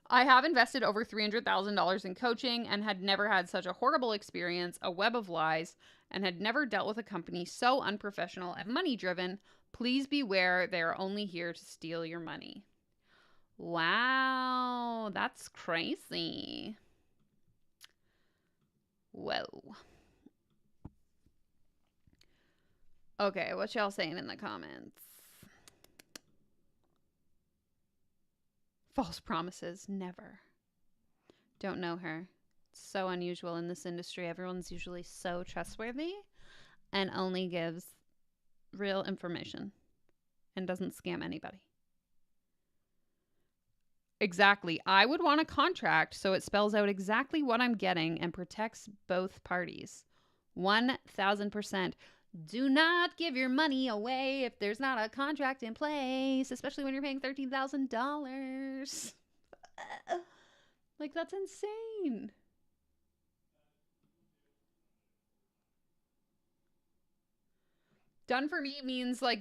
I have invested over $300,000 in coaching and had never had such a horrible experience, a web of lies, and had never dealt with a company so unprofessional and money-driven. Please beware, they are only here to steal your money. Wow, that's crazy. Whoa. Okay, what y'all saying in the comments? False promises, never. Don't know her. It's so unusual in this industry. Everyone's usually so trustworthy and only gives real information and doesn't scam anybody. Exactly. I would want a contract so it spells out exactly what I'm getting and protects both parties. 1,000%. Do not give your money away if there's not a contract in place, especially when you're paying $13,000. Like, that's insane. Done for me means like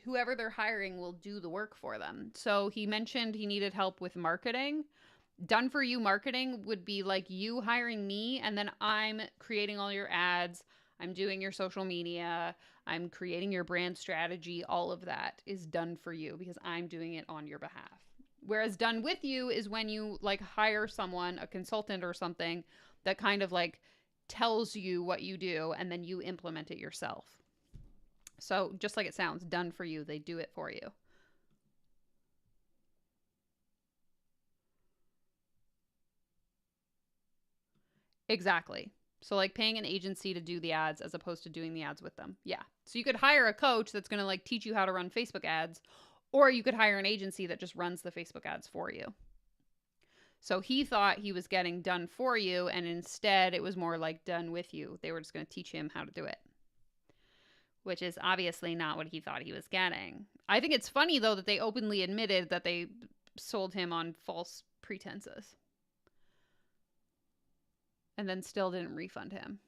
whoever they're hiring will do the work for them. So he mentioned he needed help with marketing. Done for you marketing would be like you hiring me, and then I'm creating all your ads. I'm doing your social media. I'm creating your brand strategy. All of that is done for you because I'm doing it on your behalf. Whereas done with you is when you like hire someone, a consultant or something that kind of like tells you what you do and then you implement it yourself. So just like it sounds, done for you. They do it for you. Exactly. So like paying an agency to do the ads as opposed to doing the ads with them. Yeah. So you could hire a coach that's going to like teach you how to run Facebook ads, or you could hire an agency that just runs the Facebook ads for you. So he thought he was getting done for you, and instead it was more like done with you. They were just going to teach him how to do it, which is obviously not what he thought he was getting. I think it's funny, though, that they openly admitted that they sold him on false pretenses and then still didn't refund him.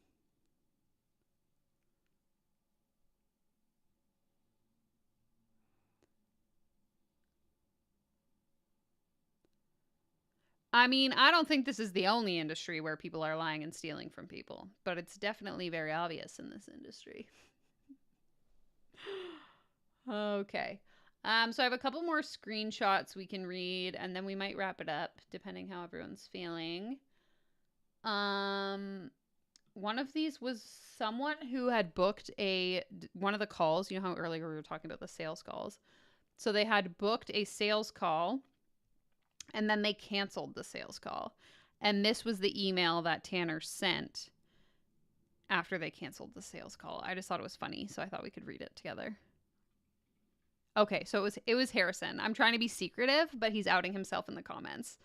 I mean, I don't think this is the only industry where people are lying and stealing from people, but it's definitely very obvious in this industry. Okay. So I have a couple more screenshots we can read, and then we might wrap it up, depending how everyone's feeling. One of these was someone who had booked one of the calls. You know how earlier we were talking about the sales calls? So they had booked a sales call, and then they canceled the sales call. And this was the email that Tanner sent after they canceled the sales call. I just thought it was funny, so I thought we could read it together. Okay, so it was Harrison. I'm trying to be secretive, but he's outing himself in the comments.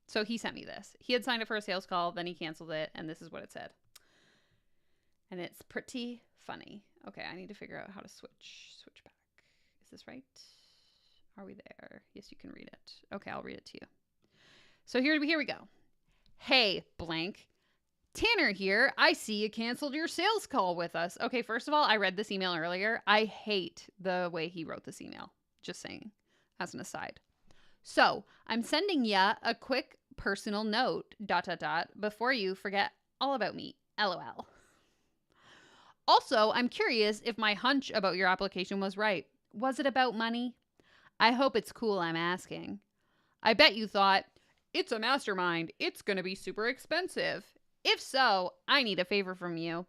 So he sent me this. He had signed up for a sales call, then he canceled it, and this is what it said. And it's pretty funny. Okay, I need to figure out how to switch back. Is this right? Are we there? Yes, you can read it. Okay, I'll read it to you. So here we go. Hey, blank. Tanner here. I see you canceled your sales call with us. Okay, first of all, I read this email earlier. I hate the way he wrote this email. Just saying, as an aside. So, I'm sending ya a quick personal note, ... before you forget all about me. LOL. Also, I'm curious if my hunch about your application was right. Was it about money? I hope it's cool I'm asking. I bet you thought, it's a mastermind. It's going to be super expensive. If so, I need a favor from you.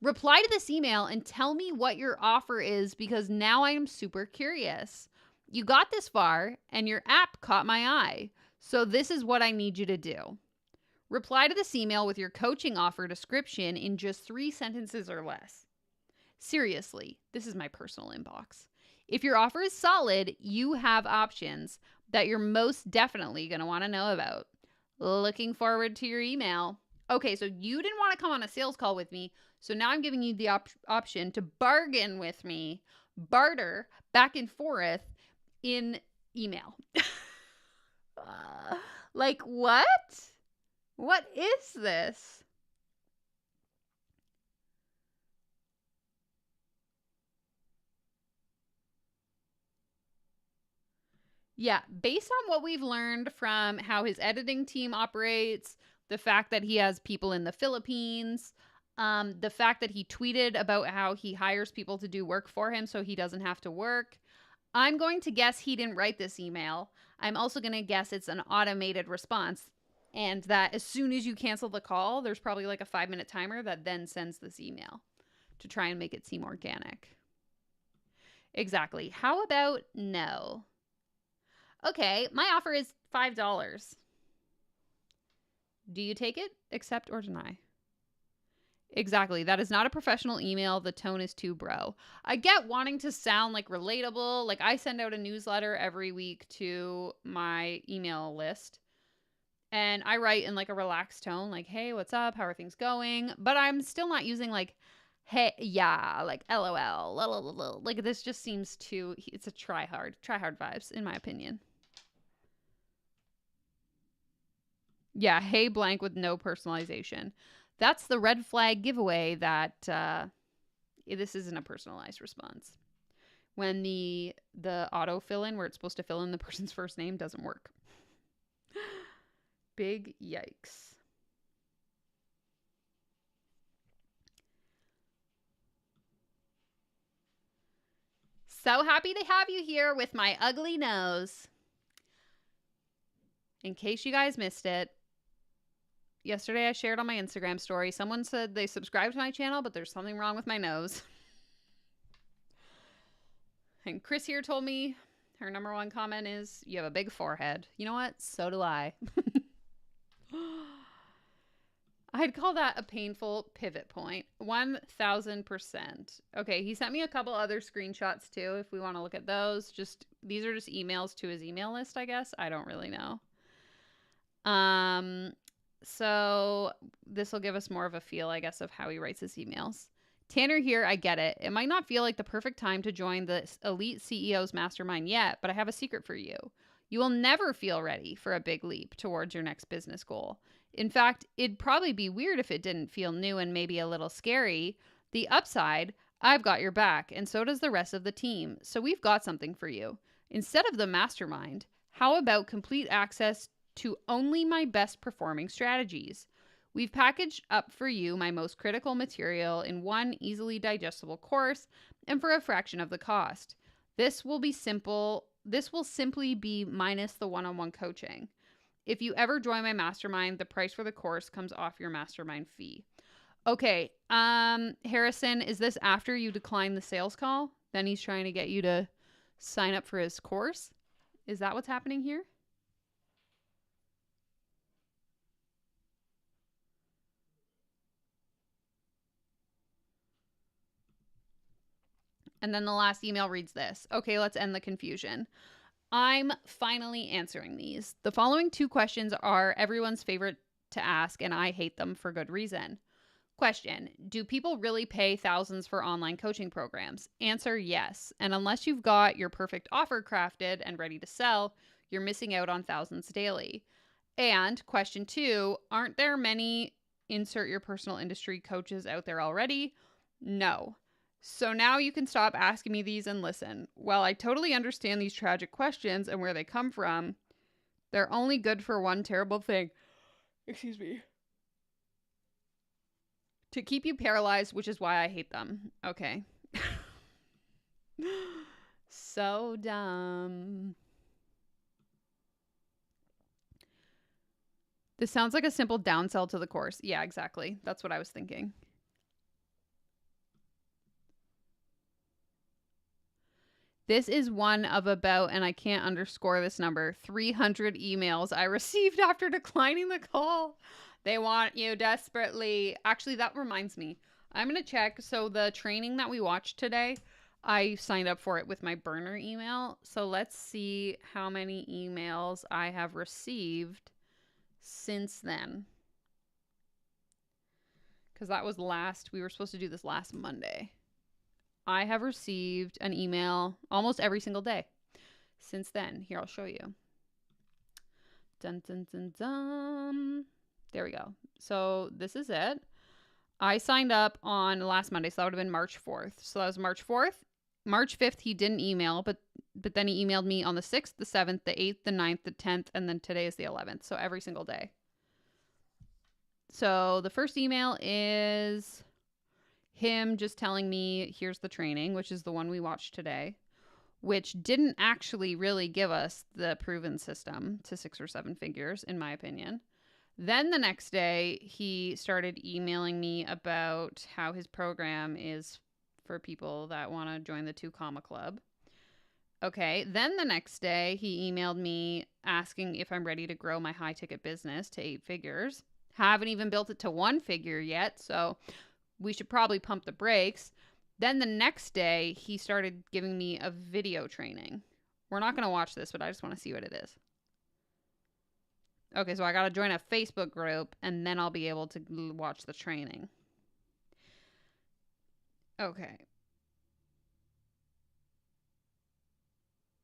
Reply to this email and tell me what your offer is, because now I am super curious. You got this far and your app caught my eye. So this is what I need you to do. Reply to this email with your coaching offer description in just 3 sentences or less. Seriously, this is my personal inbox. If your offer is solid, you have options that you're most definitely going to want to know about. Looking forward to your email. Okay, so you didn't want to come on a sales call with me, so now I'm giving you the option to bargain with me, barter back and forth in email. Like, what? What is this? Yeah, based on what we've learned from how his editing team operates, the fact that he has people in the Philippines, the fact that he tweeted about how he hires people to do work for him so he doesn't have to work, I'm going to guess he didn't write this email. I'm also going to guess it's an automated response, and that as soon as you cancel the call, there's probably like a 5-minute timer that then sends this email to try and make it seem organic. Exactly. How about no? Okay, my offer is $5. Do you take it, accept, or deny? Exactly. That is not a professional email. The tone is too bro. I get wanting to sound like relatable. Like, I send out a newsletter every week to my email list. And I write in like a relaxed tone, like, hey, what's up? How are things going? But I'm still not using like, hey, yeah, like LOL. Like, this just seems too, it's a try hard vibes, in my opinion. Yeah, hey blank with no personalization. That's the red flag giveaway that this isn't a personalized response. When the auto fill in where it's supposed to fill in the person's first name doesn't work. Big yikes. So happy to have you here with my ugly nose. In case you guys missed it, yesterday I shared on my Instagram story, someone said they subscribed to my channel, but there's something wrong with my nose. And Chris here told me her #1 comment is, you have a big forehead. You know what? So do I. I'd call that a painful pivot point. 1000%. Okay, he sent me a couple other screenshots too, if we want to look at those. These are just emails to his email list, I guess. I don't really know. So this will give us more of a feel, I guess, of how he writes his emails. Tanner here, I get it. It might not feel like the perfect time to join the elite CEO's mastermind yet, but I have a secret for you. You will never feel ready for a big leap towards your next business goal. In fact, it'd probably be weird if it didn't feel new and maybe a little scary. The upside, I've got your back, and so does the rest of the team. So we've got something for you. Instead of the mastermind, how about complete access to only my best performing strategies. We've packaged up for you my most critical material in one easily digestible course and for a fraction of the cost. This will simply be minus the one-on-one coaching. If you ever join my mastermind, the price for the course comes off your mastermind fee. Okay, Harrison, is this after you decline the sales call? Then he's trying to get you to sign up for his course? Is that what's happening here? And then the last email reads this. Okay, let's end the confusion. I'm finally answering these. The following 2 questions are everyone's favorite to ask, and I hate them for good reason. Question: do people really pay thousands for online coaching programs? Answer: yes. And unless you've got your perfect offer crafted and ready to sell, you're missing out on thousands daily. And question 2, aren't there many insert your personal industry coaches out there already? No. So now you can stop asking me these and listen. While I totally understand these tragic questions and where they come from, they're only good for one terrible thing. Excuse me. To keep you paralyzed, which is why I hate them. Okay. So dumb. This sounds like a simple downsell to the course. Yeah, exactly. That's what I was thinking. This is one of about, and I can't underscore this number, 300 emails I received after declining the call. They want you desperately. Actually, that reminds me. I'm going to check. So the training that we watched today, I signed up for it with my burner email. So let's see how many emails I have received since then. Because that was we were supposed to do this last Monday. I have received an email almost every single day since then. Here, I'll show you. Dun, dun, dun, dun. There we go. So this is it. I signed up on last Monday, so that would have been March 4th. So that was March 4th. March 5th, he didn't email, but then he emailed me on the 6th, the 7th, the 8th, the 9th, the 10th, and then today is the 11th. So every single day. So the first email is him just telling me, here's the training, which is the one we watched today, which didn't actually really give us the proven system to 6 or 7 figures, in my opinion. Then the next day, he started emailing me about how his program is for people that want to join the 2 Comma Club. Okay, then the next day, he emailed me asking if I'm ready to grow my high-ticket business to 8 figures. Haven't even built it to 1 figure yet, so we should probably pump the brakes. Then the next day, he started giving me a video training. We're not going to watch this, but I just want to see what it is. Okay, so I got to join a Facebook group, and then I'll be able to watch the training. Okay.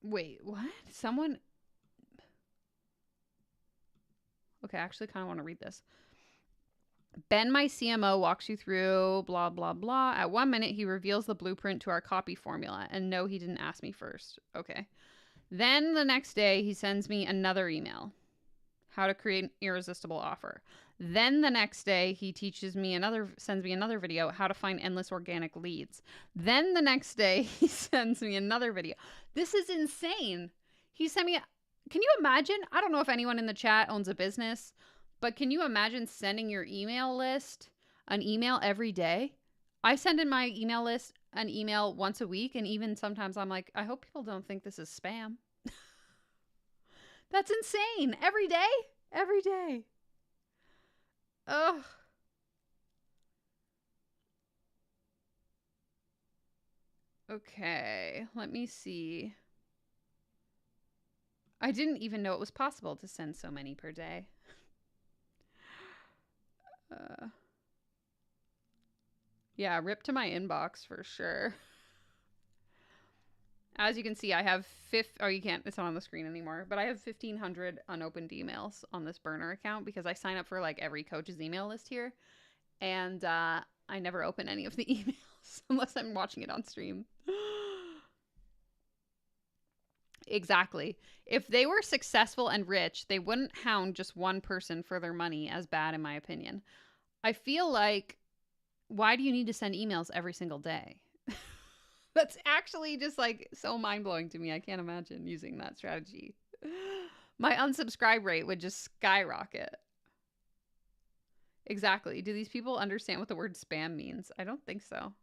Wait, what? Someone... Okay, I actually kind of want to read this. Ben, my CMO, walks you through blah, blah, blah. At 1 minute, he reveals the blueprint to our copy formula. And no, he didn't ask me first. Okay. Then the next day, he sends me another email. How to create an irresistible offer. Then the next day, he sends me another video, how to find endless organic leads. Then the next day, he sends me another video. This is insane. He sent me, can you imagine? I don't know if anyone in the chat owns a business, but can you imagine sending your email list an email every day? I send in my email list an email once a week, and even sometimes I'm like, I hope people don't think this is spam. That's insane. Every day? Every day. Ugh. Okay, let me see. I didn't even know it was possible to send so many per day. Yeah, rip to my inbox for sure. As you can see, I have you can't, it's not on the screen anymore, but I have 1,500 unopened emails on this burner account because I sign up for like every coach's email list here. And I never open any of the emails unless I'm watching it on stream. Exactly. If they were successful and rich, they wouldn't hound just one person for their money as bad, in my opinion. I feel like, why do you need to send emails every single day? That's actually just like so mind-blowing to me. I can't imagine using that strategy. My unsubscribe rate would just skyrocket. Exactly. Do these people understand what the word spam means? I don't think so.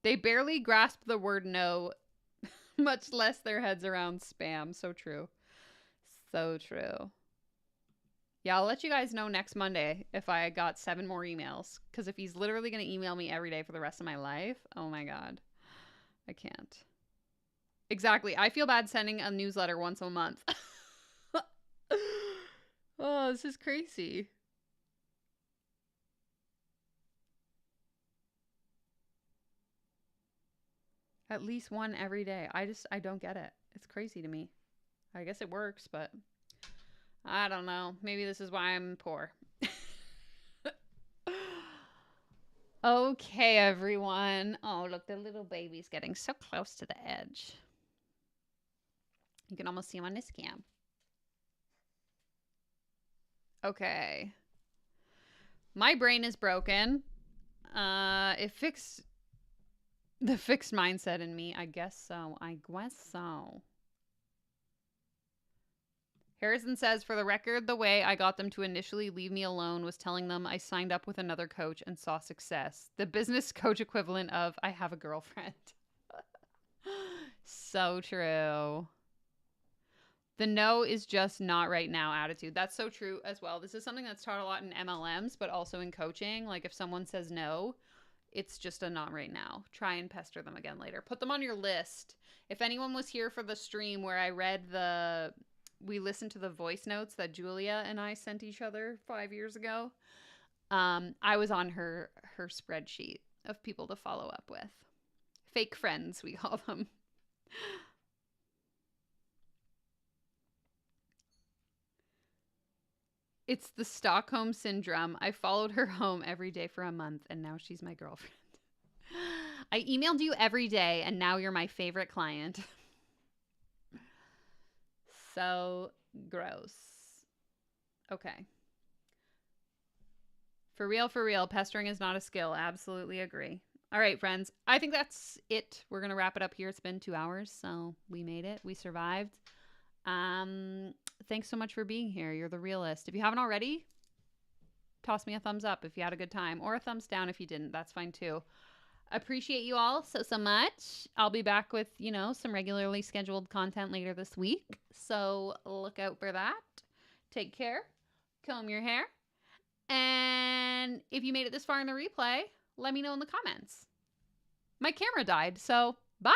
They barely grasp the word no, much less their heads around spam. So true. So true. Yeah, I'll let you guys know next Monday if I got 7 more emails. Because if he's literally going to email me every day for the rest of my life, oh my God. I can't. Exactly. I feel bad sending a newsletter once a month. Oh, this is crazy. At least one every day. I don't get it. It's crazy to me. I guess it works, but I don't know. Maybe this is why I'm poor. Okay, everyone. Oh, look, the little baby's getting so close to the edge. You can almost see him on this cam. Okay. My brain is broken. It fixed the fixed mindset in me. I guess so. I guess so. Harrison says, for the record, the way I got them to initially leave me alone was telling them I signed up with another coach and saw success. The business coach equivalent of I have a girlfriend. So true. The no is just not right now attitude. That's so true as well. This is something that's taught a lot in MLMs, but also in coaching. Like if someone says no, it's just a not right now. Try and pester them again later. Put them on your list. If anyone was here for the stream where I read we listened to the voice notes that Julia and I sent each other 5 years ago. I was on her spreadsheet of people to follow up with. Fake friends, we call them. It's the Stockholm Syndrome. I followed her home every day for a month, and now she's my girlfriend. I emailed you every day, and now you're my favorite client. So gross. Okay. For real, pestering is not a skill. Absolutely agree. All right, friends. I think that's it. We're going to wrap it up here. It's been 2 hours, so we made it. We survived. Thanks so much for being here. You're the realist. If you haven't already, toss me a thumbs up if you had a good time, or a thumbs down if you didn't. That's fine too. Appreciate you all so much. I'll be back with, some regularly scheduled content later this week. So look out for that. Take care. Comb your hair. And if you made it this far in the replay, let me know in the comments. My camera died, so bye.